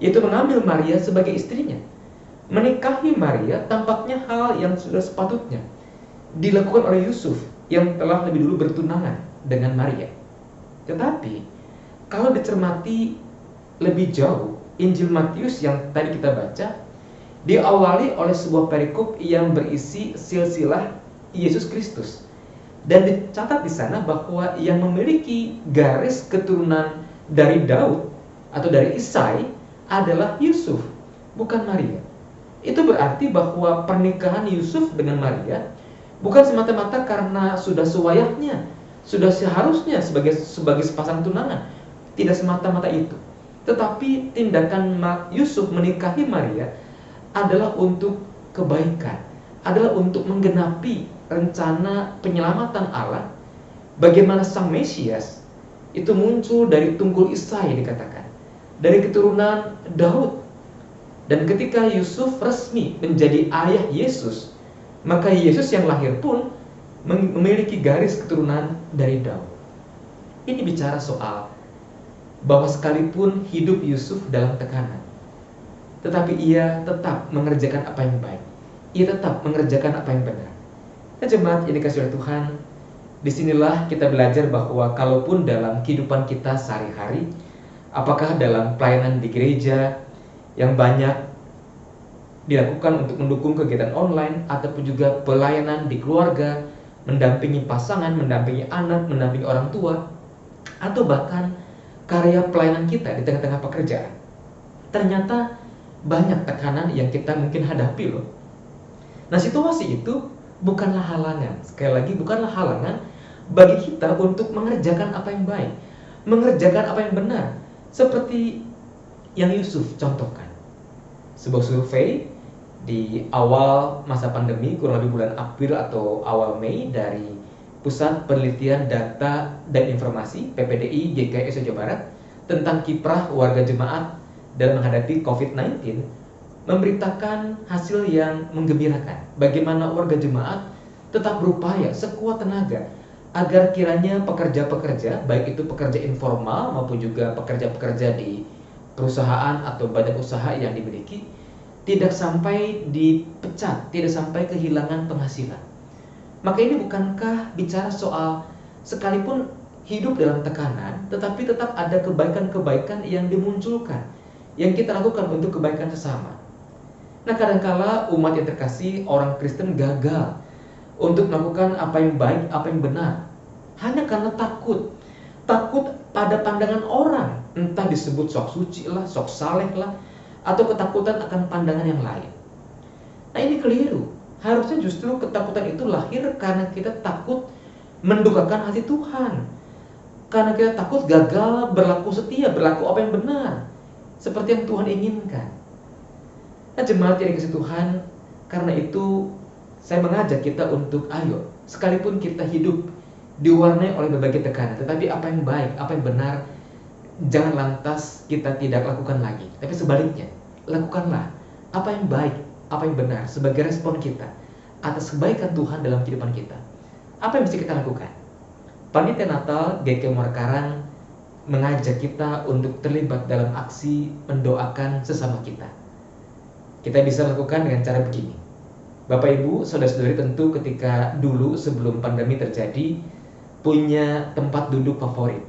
yaitu mengambil Maria sebagai istrinya. Menikahi Maria tampaknya hal yang sudah sepatutnya dilakukan oleh Yusuf yang telah lebih dulu bertunangan dengan Maria. Tetapi kalau dicermati lebih jauh, Injil Matius yang tadi kita baca diawali oleh sebuah perikop yang berisi silsilah Yesus Kristus, dan dicatat di sana bahwa yang memiliki garis keturunan dari Daud atau dari Isai adalah Yusuf, bukan Maria. Itu berarti bahwa pernikahan Yusuf dengan Maria bukan semata-mata karena sudah sewayahnya, sudah seharusnya sebagai sepasang tunangan. Tidak semata-mata itu. Tetapi tindakan Yusuf menikahi Maria adalah untuk kebaikan, adalah untuk menggenapi rencana penyelamatan Allah. Bagaimana Sang Mesias itu muncul dari tunggul Isai, dikatakan, dari keturunan Daud. Dan ketika Yusuf resmi menjadi ayah Yesus, maka Yesus yang lahir pun memiliki garis keturunan dari Daud. Ini bicara soal bahwa sekalipun hidup Yusuf dalam tekanan, tetapi ia tetap mengerjakan apa yang baik, ia tetap mengerjakan apa yang benar. Nah, jemaat yang dikasihi oleh Tuhan, disinilah kita belajar bahwa kalaupun dalam kehidupan kita sehari-hari, apakah dalam pelayanan di gereja yang banyak dilakukan untuk mendukung kegiatan online, ataupun juga pelayanan di keluarga, mendampingi pasangan, mendampingi anak, mendampingi orang tua, atau bahkan karya pelayanan kita di tengah-tengah pekerjaan, ternyata banyak tekanan yang kita mungkin hadapi loh. Nah, situasi itu bukanlah halangan. Sekali lagi, bukanlah halangan bagi kita untuk mengerjakan apa yang baik, mengerjakan apa yang benar. Seperti yang Yusuf contohkan. Sebuah survei di awal masa pandemi, kurang lebih bulan April atau awal Mei, dari Pusat Penelitian Data dan Informasi PPDI GKI Jawa Barat tentang kiprah warga jemaat dalam menghadapi COVID-19 memberitakan hasil yang menggembirakan. Bagaimana warga jemaat tetap berupaya sekuat tenaga agar kiranya pekerja-pekerja, baik itu pekerja informal maupun juga pekerja-pekerja di perusahaan atau badan usaha yang dimiliki, tidak sampai dipecat, tidak sampai kehilangan penghasilan. Maka ini bukankah bicara soal sekalipun hidup dalam tekanan, tetapi tetap ada kebaikan-kebaikan yang dimunculkan, yang kita lakukan untuk kebaikan sesama. Nah, kadangkala umat yang terkasih, orang Kristen gagal untuk melakukan apa yang baik, apa yang benar, hanya karena takut pada pandangan orang, entah disebut sok suci lah, sok saleh lah, atau ketakutan akan pandangan yang lain. Nah, ini keliru. Harusnya justru ketakutan itu lahir karena kita takut mendukakan hati Tuhan, karena kita takut gagal berlaku setia, berlaku apa yang benar, seperti yang Tuhan inginkan. Nah, jemaat yang dikasihi Tuhan, karena itu saya mengajak kita untuk ayo, sekalipun kita hidup diwarnai oleh berbagai tekanan, tetapi apa yang baik, apa yang benar, jangan lantas kita tidak lakukan lagi. Tapi sebaliknya, lakukanlah apa yang baik, apa yang benar sebagai respon kita atas kebaikan Tuhan dalam kehidupan kita. Apa yang bisa kita lakukan? Panitia Natal GKI Muara Karang mengajak kita untuk terlibat dalam aksi mendoakan sesama kita. Kita bisa lakukan dengan cara begini. Bapak Ibu, saudara-saudari tentu ketika dulu sebelum pandemi terjadi punya tempat duduk favorit.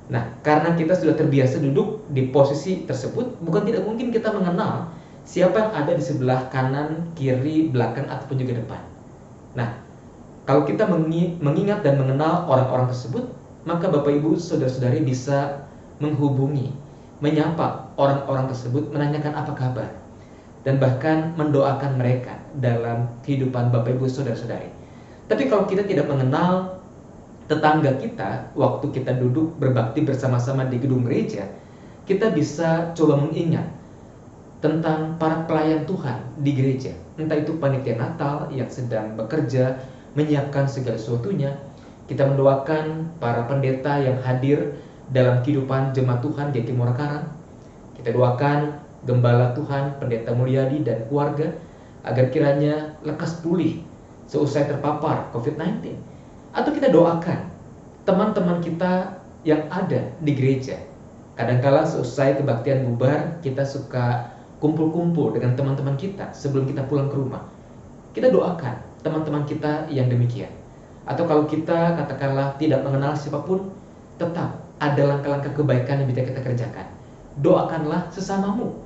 Nah, karena kita sudah terbiasa duduk di posisi tersebut, bukan tidak mungkin kita mengenal siapa yang ada di sebelah kanan, kiri, belakang, ataupun juga depan. Nah, kalau kita mengingat dan mengenal orang-orang tersebut, maka Bapak Ibu, saudara-saudari bisa menghubungi, menyapa orang-orang tersebut, menanyakan apa kabar, dan bahkan mendoakan mereka dalam kehidupan Bapak Ibu, saudara-saudari. Tapi kalau kita tidak mengenal tetangga kita, waktu kita duduk berbakti bersama-sama di gedung gereja, kita bisa coba mengingat tentang para pelayan Tuhan di gereja, entah itu panitia Natal yang sedang bekerja menyiapkan segala sesuatunya. Kita mendoakan para pendeta yang hadir dalam kehidupan jemaat Tuhan GKI Muara Karang. Kita doakan Gembala Tuhan Pendeta Mulyadi dan keluarga agar kiranya lekas pulih seusai terpapar COVID-19. Atau kita doakan teman-teman kita yang ada di gereja. Kadangkala seusai kebaktian bubar, kita suka kumpul-kumpul dengan teman-teman kita sebelum kita pulang ke rumah. Kita doakan teman-teman kita yang demikian. Atau kalau kita katakanlah tidak mengenal siapapun, tetap ada langkah-langkah kebaikan yang bisa kita kerjakan. Doakanlah sesamamu,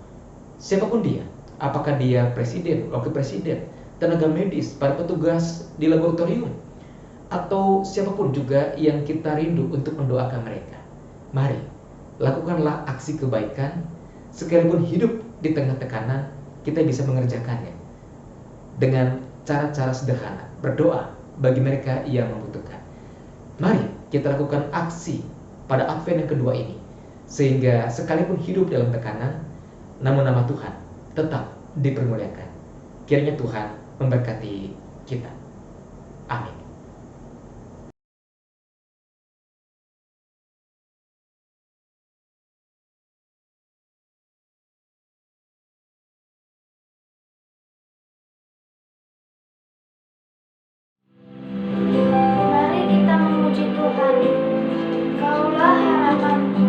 siapapun dia. Apakah dia presiden, wakil presiden, tenaga medis, para petugas di laboratorium, atau siapapun juga yang kita rindu untuk mendoakan mereka. Mari, lakukanlah aksi kebaikan. Sekalipun hidup di tengah tekanan, kita bisa mengerjakannya dengan cara-cara sederhana, berdoa bagi mereka yang membutuhkan. Mari kita lakukan aksi pada Advent yang kedua ini, sehingga sekalipun hidup dalam tekanan, namun nama Tuhan tetap dipermuliakan. Kiranya Tuhan memberkati kita. Amin. Mari kita memuji Tuhan. Kaulah harapanku.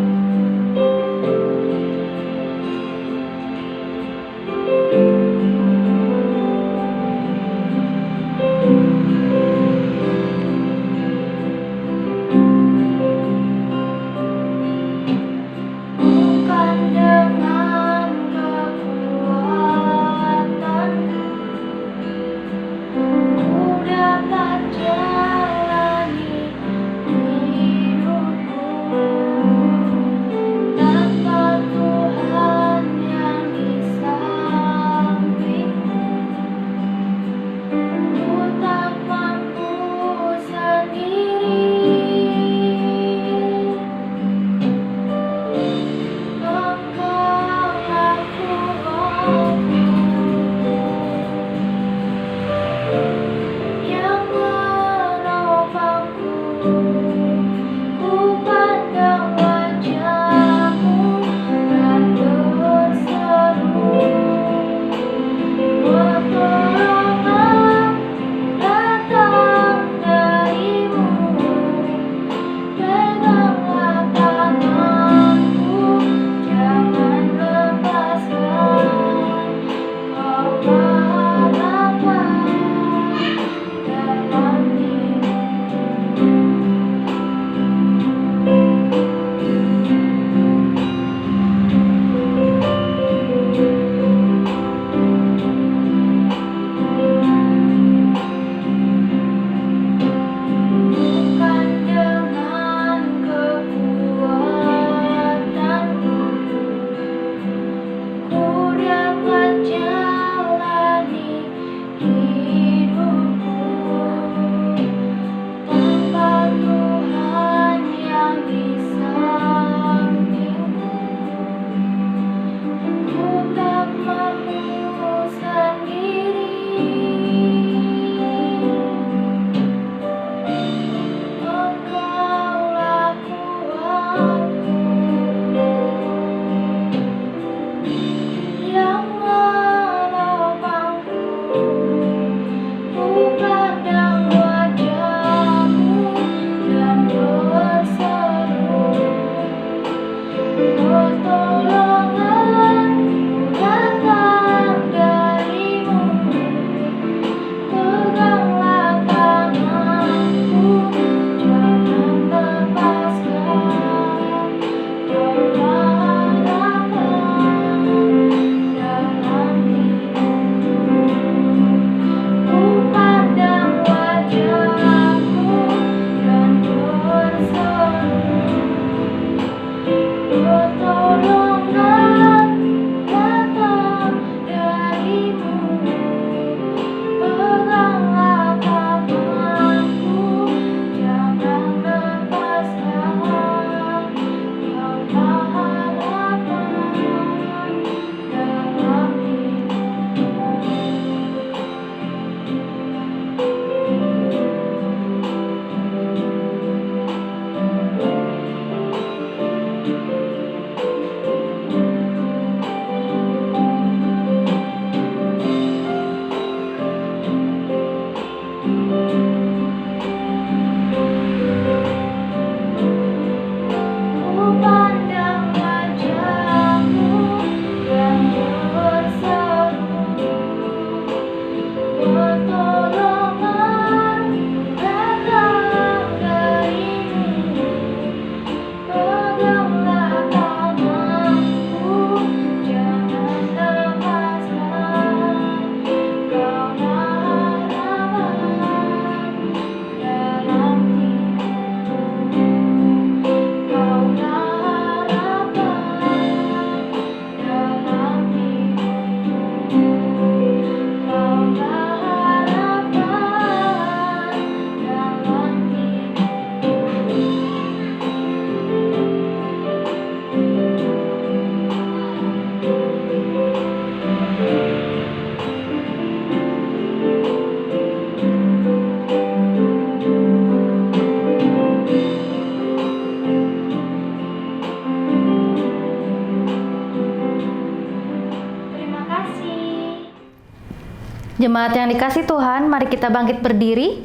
Jemaat yang dikasih Tuhan, mari kita bangkit berdiri.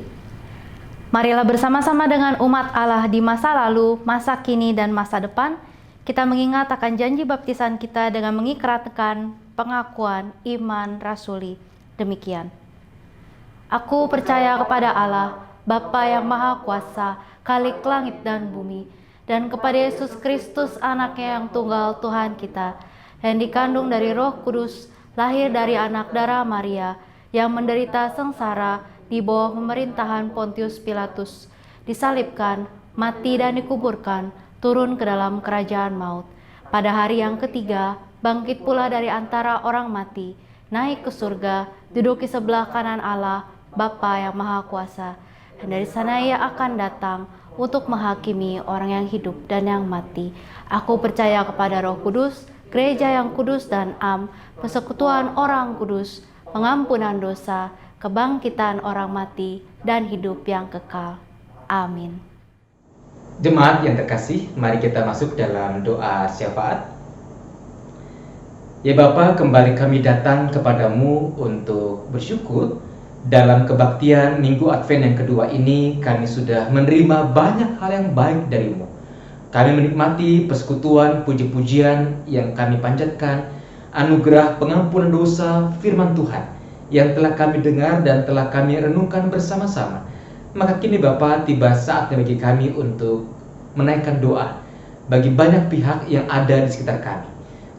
Marilah bersama-sama dengan umat Allah di masa lalu, masa kini, dan masa depan, kita mengingat akan janji baptisan kita dengan mengikrarkan pengakuan iman rasuli. Demikian. Aku percaya kepada Allah, Bapa yang Maha Kuasa, Khalik langit dan bumi, dan kepada Yesus Kristus, anaknya yang tunggal Tuhan kita, yang dikandung dari Roh Kudus, lahir dari anak darah Maria, yang menderita sengsara di bawah pemerintahan Pontius Pilatus, disalibkan, mati dan dikuburkan, turun ke dalam kerajaan maut. Pada hari yang ketiga, bangkit pula dari antara orang mati, naik ke surga, duduk di sebelah kanan Allah, Bapa yang Maha Kuasa. Dan dari sana Ia akan datang untuk menghakimi orang yang hidup dan yang mati. Aku percaya kepada Roh Kudus, gereja yang kudus dan am, persekutuan orang kudus, pengampunan dosa, kebangkitan orang mati, dan hidup yang kekal. Amin. Jemaat yang terkasih, mari kita masuk dalam doa syafaat. Ya Bapa, kembali kami datang kepadamu untuk bersyukur. Dalam kebaktian Minggu Advent yang kedua ini, kami sudah menerima banyak hal yang baik darimu. Kami menikmati persekutuan, puji-pujian yang kami panjatkan, anugerah pengampunan dosa, firman Tuhan yang telah kami dengar dan telah kami renungkan bersama-sama. Maka kini Bapa, tiba saatnya bagi kami untuk menaikkan doa bagi banyak pihak yang ada di sekitar kami.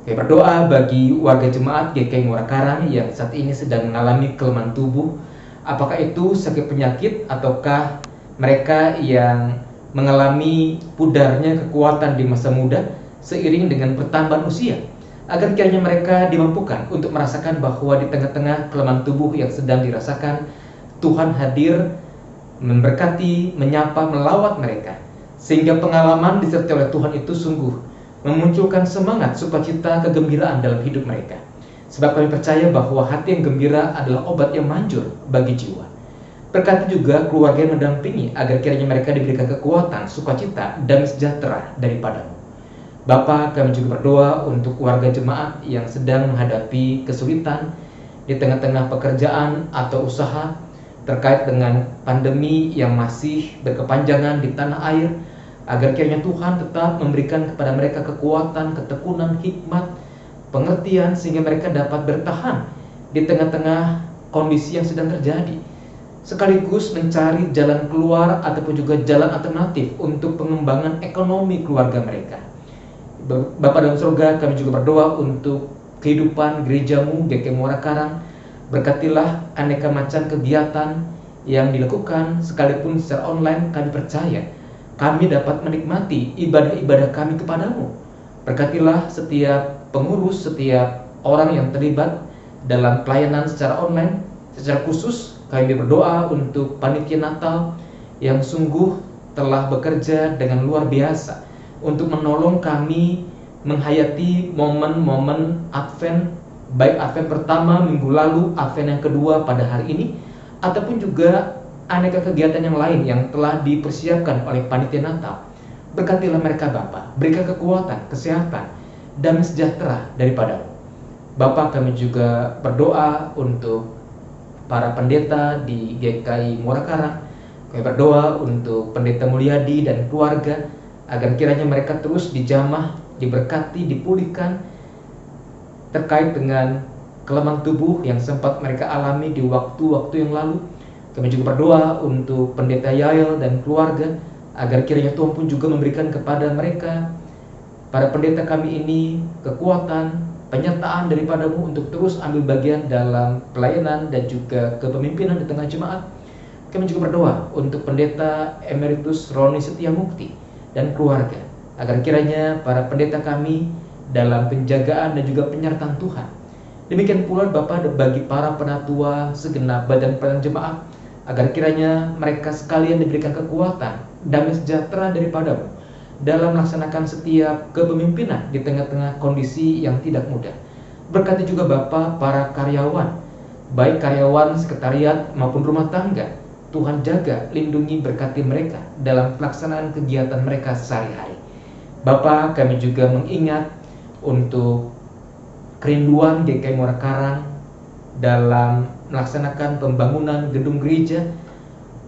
Kami berdoa bagi warga jemaat GKI Muara Karang yang saat ini sedang mengalami kelemahan tubuh, apakah itu sakit penyakit ataukah mereka yang mengalami pudarnya kekuatan di masa muda seiring dengan pertambahan usia, agar kiranya mereka dimampukan untuk merasakan bahwa di tengah-tengah kelemahan tubuh yang sedang dirasakan, Tuhan hadir memberkati, menyapa, melawat mereka, sehingga pengalaman disertai oleh Tuhan itu sungguh memunculkan semangat, sukacita, kegembiraan dalam hidup mereka. Sebab kami percaya bahwa hati yang gembira adalah obat yang manjur bagi jiwa. Berkati juga keluarga yang mendampingi, agar kiranya mereka diberikan kekuatan, sukacita, dan sejahtera daripadamu. Bapa, kami juga berdoa untuk warga jemaat yang sedang menghadapi kesulitan di tengah-tengah pekerjaan atau usaha terkait dengan pandemi yang masih berkepanjangan di tanah air, agar kiranya Tuhan tetap memberikan kepada mereka kekuatan, ketekunan, hikmat, pengertian, sehingga mereka dapat bertahan di tengah-tengah kondisi yang sedang terjadi, sekaligus mencari jalan keluar ataupun juga jalan alternatif untuk pengembangan ekonomi keluarga mereka. Bapa dalam surga, kami juga berdoa untuk kehidupan gerejamu GKI Muara Karang. Berkatilah aneka macam kegiatan yang dilakukan, sekalipun secara online. Kami percaya kami dapat menikmati ibadah-ibadah kami kepadamu. Berkatilah setiap pengurus, setiap orang yang terlibat dalam pelayanan secara online. Secara khusus kami berdoa untuk panitia Natal yang sungguh telah bekerja dengan luar biasa untuk menolong kami menghayati momen-momen Advent, baik Advent pertama minggu lalu, Advent yang kedua pada hari ini, ataupun juga aneka kegiatan yang lain yang telah dipersiapkan oleh panitia Natal. Berkatilah mereka Bapa, berikan kekuatan, kesehatan, dan sejahtera daripadamu. Bapa, kami juga berdoa untuk para pendeta di GKI Muara Karang. Kami berdoa untuk Pendeta Mulyadi dan keluarga, agar kiranya mereka terus dijamah, diberkati, dipulihkan terkait dengan kelemahan tubuh yang sempat mereka alami di waktu-waktu yang lalu. Kami juga berdoa untuk Pendeta Yael dan keluarga, agar kiranya Tuhan pun juga memberikan kepada mereka, para pendeta kami ini, kekuatan, penyertaan daripadamu untuk terus ambil bagian dalam pelayanan dan juga kepemimpinan di tengah jemaat. Kami juga berdoa untuk Pendeta Emeritus Roni Setiamukti dan keluarga, agar kiranya para pendeta kami dalam penjagaan dan juga penyertaan Tuhan. Demikian pula Bapa bagi para penatua segenap badan pelayanan jemaat, agar kiranya mereka sekalian diberikan kekuatan, damai sejahtera daripadamu dalam melaksanakan setiap kepemimpinan di tengah-tengah kondisi yang tidak mudah. Berkati juga Bapa para karyawan, baik karyawan sekretariat maupun rumah tangga. Tuhan jaga, lindungi, berkati mereka dalam pelaksanaan kegiatan mereka sehari-hari. Bapa, kami juga mengingat untuk kerinduan GKI Muara Karang dalam melaksanakan pembangunan gedung gereja.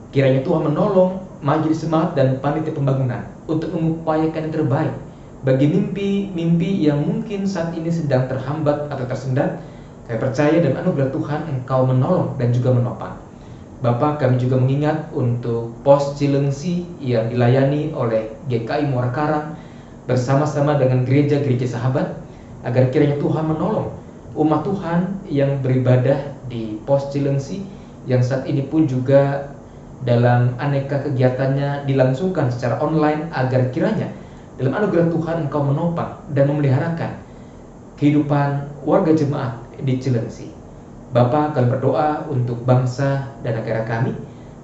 Kiranya Tuhan menolong majelis jemaat dan panitia pembangunan untuk mengupayakan yang terbaik bagi mimpi-mimpi yang mungkin saat ini sedang terhambat atau tersendat. Saya percaya dalam anugerah Tuhan Engkau menolong dan juga menopang. Bapak, kami juga mengingat untuk pos Cilengsi yang dilayani oleh GKI Muara Karang bersama-sama dengan gereja-gereja sahabat, agar kiranya Tuhan menolong umat Tuhan yang beribadah di pos Cilengsi, yang saat ini pun juga dalam aneka kegiatannya dilangsungkan secara online, agar kiranya dalam anugerah Tuhan Engkau menopang dan memeliharakan kehidupan warga jemaat di Cilengsi. Bapak, kami berdoa untuk bangsa dan negara kami.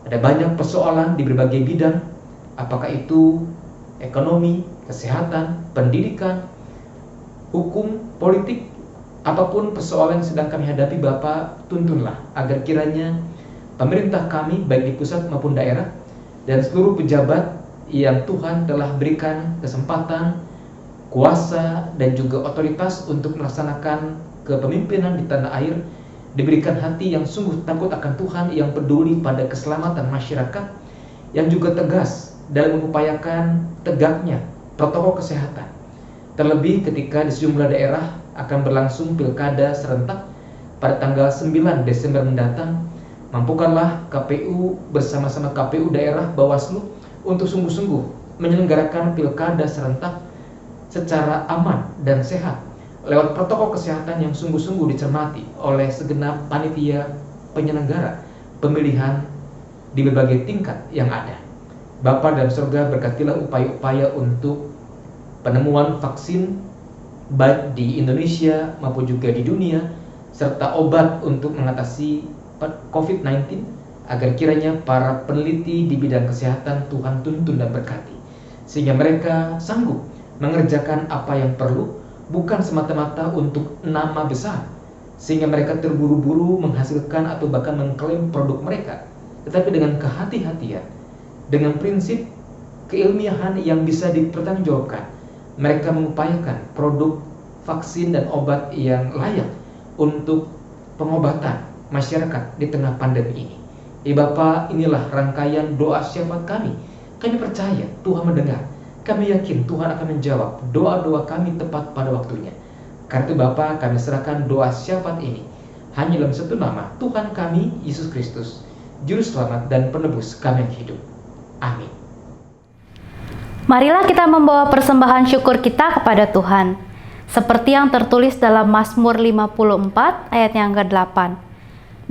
Ada banyak persoalan di berbagai bidang, apakah itu ekonomi, kesehatan, pendidikan, hukum, politik, apapun persoalan yang sedang kami hadapi. Bapak, tuntunlah agar kiranya pemerintah kami, baik di pusat maupun daerah, dan seluruh pejabat yang Tuhan telah berikan kesempatan, kuasa, dan juga otoritas untuk melaksanakan kepemimpinan di tanah air, diberikan hati yang sungguh takut akan Tuhan, yang peduli pada keselamatan masyarakat, yang juga tegas dalam mengupayakan tegaknya protokol kesehatan. Terlebih ketika di sejumlah daerah akan berlangsung pilkada serentak pada tanggal 9 Desember mendatang, mampukanlah KPU bersama-sama KPU daerah, Bawaslu, untuk sungguh-sungguh menyelenggarakan pilkada serentak secara aman dan sehat lewat protokol kesehatan yang sungguh-sungguh dicermati oleh segenap panitia penyelenggara pemilihan di berbagai tingkat yang ada. Bapa dalam surga, berkatilah upaya-upaya untuk penemuan vaksin baik di Indonesia maupun juga di dunia, serta obat untuk mengatasi COVID-19, agar kiranya para peneliti di bidang kesehatan Tuhan tuntun dan berkati, sehingga mereka sanggup mengerjakan apa yang perlu, bukan semata-mata untuk nama besar, sehingga mereka terburu-buru menghasilkan atau bahkan mengklaim produk mereka, tetapi dengan kehati-hatian, dengan prinsip keilmiahan yang bisa dipertanggungjawabkan, mereka mengupayakan produk vaksin dan obat yang layak untuk pengobatan masyarakat di tengah pandemi ini. Bapak, inilah rangkaian doa syafaat kami. Kami percaya Tuhan mendengar. Kami yakin Tuhan akan menjawab doa-doa kami tepat pada waktunya. Karena itu Bapa, kami serahkan doa syafaat ini hanya dalam satu nama, Tuhan kami, Yesus Kristus, Juru Selamat dan Penebus kami yang hidup. Amin. Marilah kita membawa persembahan syukur kita kepada Tuhan, seperti yang tertulis dalam Mazmur 54 ayat yang ke-8.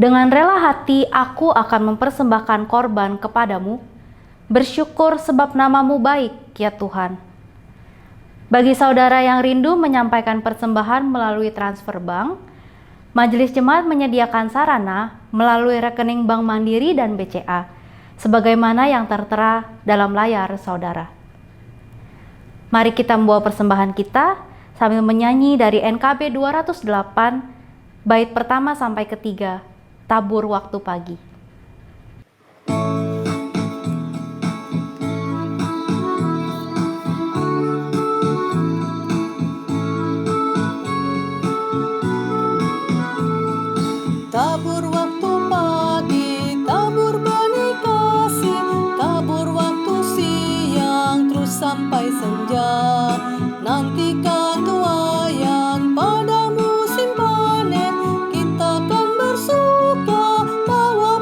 Dengan rela hati aku akan mempersembahkan korban kepadamu, bersyukur sebab namamu baik, ya Tuhan. Bagi saudara yang rindu menyampaikan persembahan melalui transfer bank, Majelis Jemaat menyediakan sarana melalui rekening Bank Mandiri dan BCA, sebagaimana yang tertera dalam layar saudara. Mari kita membawa persembahan kita sambil menyanyi dari NKB 208, bait pertama sampai ketiga, Tabur Waktu Pagi. Tabur waktu pagi, tabur benih kasih, tabur waktu siang, terus sampai senja. Nantikan tuaian pada musim panen, kita kan bersuka bawa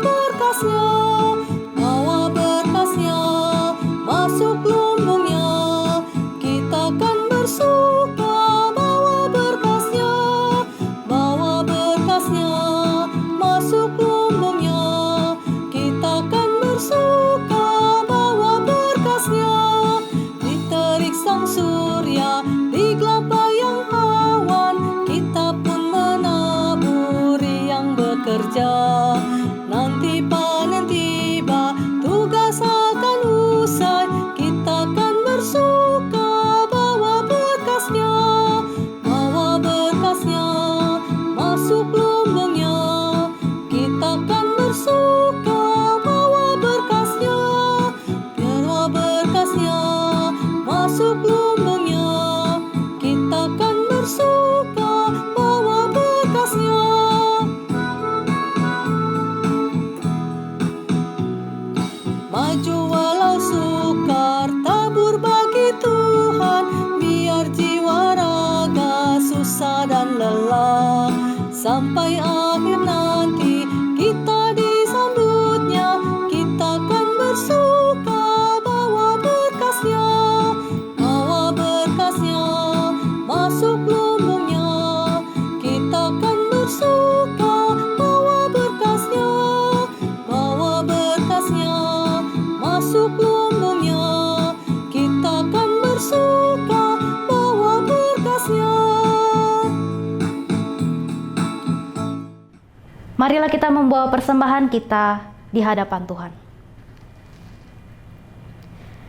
kita membawa persembahan kita di hadapan Tuhan.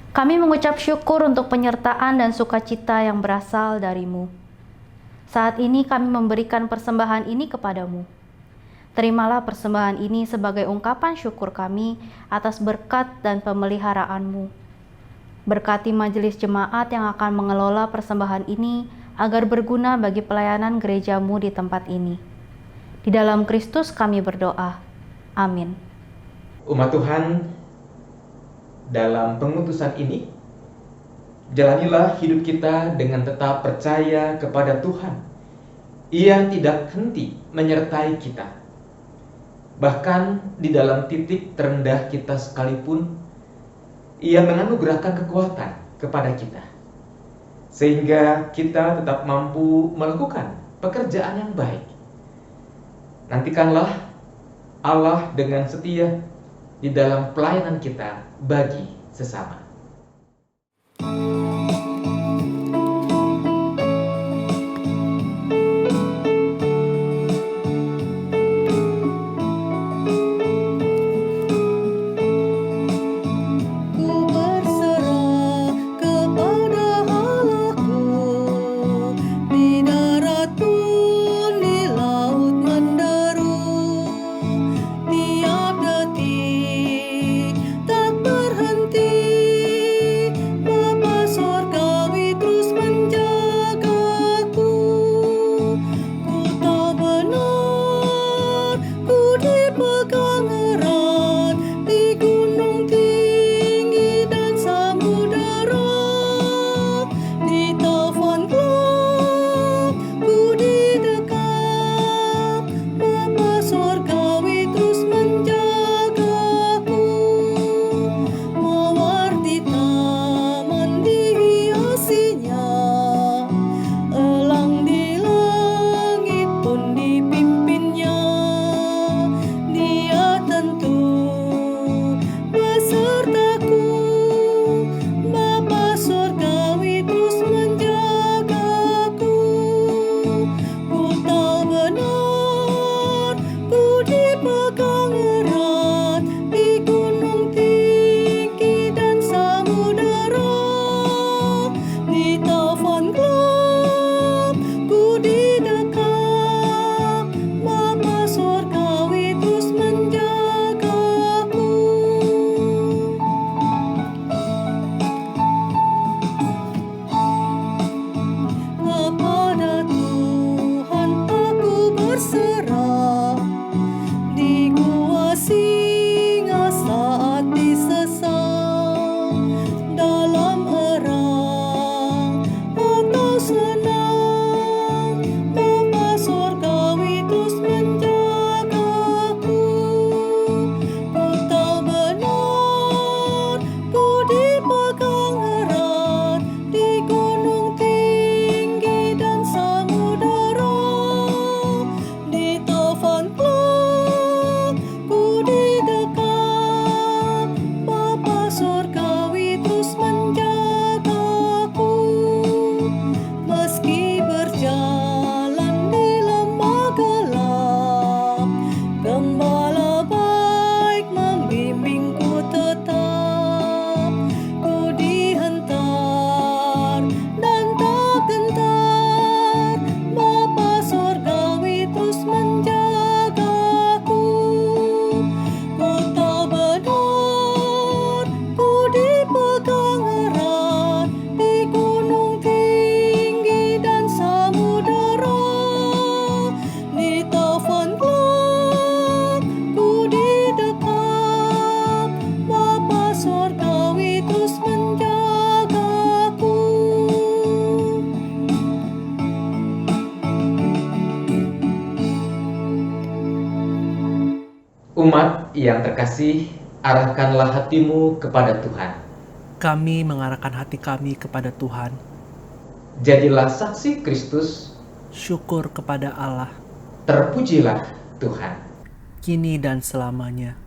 Kami mengucap syukur untuk penyertaan dan sukacita yang berasal dari-Mu. Saat ini kami memberikan persembahan ini kepadamu. Terimalah persembahan ini sebagai ungkapan syukur kami atas berkat dan pemeliharaanmu. Berkati majelis jemaat yang akan mengelola persembahan ini agar berguna bagi pelayanan gerejamu di tempat ini. Di dalam Kristus kami berdoa. Amin. Umat Tuhan, dalam pengutusan ini, jalanilah hidup kita dengan tetap percaya kepada Tuhan. Ia tidak henti menyertai kita. Bahkan di dalam titik terendah kita sekalipun, Ia menganugerahkan kekuatan kepada kita, sehingga kita tetap mampu melakukan pekerjaan yang baik. Nantikanlah Allah dengan setia di dalam pelayanan kita bagi sesama. Umat yang terkasih, arahkanlah hatimu kepada Tuhan. Kami mengarahkan hati kami kepada Tuhan. Jadilah saksi Kristus. Syukur kepada Allah. Terpujilah Tuhan. Kini dan selamanya.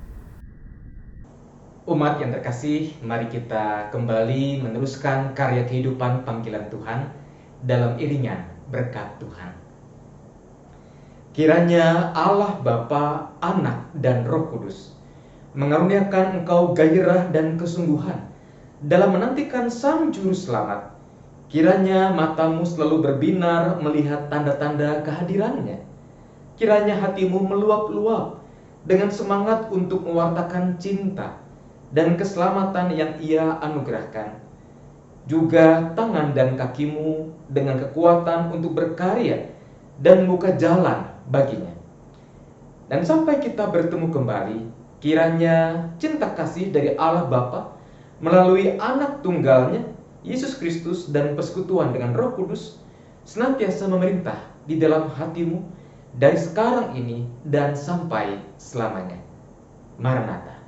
Umat yang terkasih, mari kita kembali meneruskan karya kehidupan panggilan Tuhan dalam iringan berkat Tuhan. Kiranya Allah Bapa, Anak, dan Roh Kudus mengaruniakan engkau gairah dan kesungguhan dalam menantikan Sang Juru Selamat. Kiranya matamu selalu berbinar melihat tanda-tanda kehadirannya. Kiranya hatimu meluap-luap dengan semangat untuk mewartakan cinta dan keselamatan yang Ia anugerahkan. Juga tangan dan kakimu dengan kekuatan untuk berkarya dan buka jalan baginya. Dan sampai kita bertemu kembali, kiranya cinta kasih dari Allah Bapa melalui Anak tunggalnya, Yesus Kristus, dan persekutuan dengan Roh Kudus senantiasa memerintah di dalam hatimu dari sekarang ini dan sampai selamanya. Maranatha.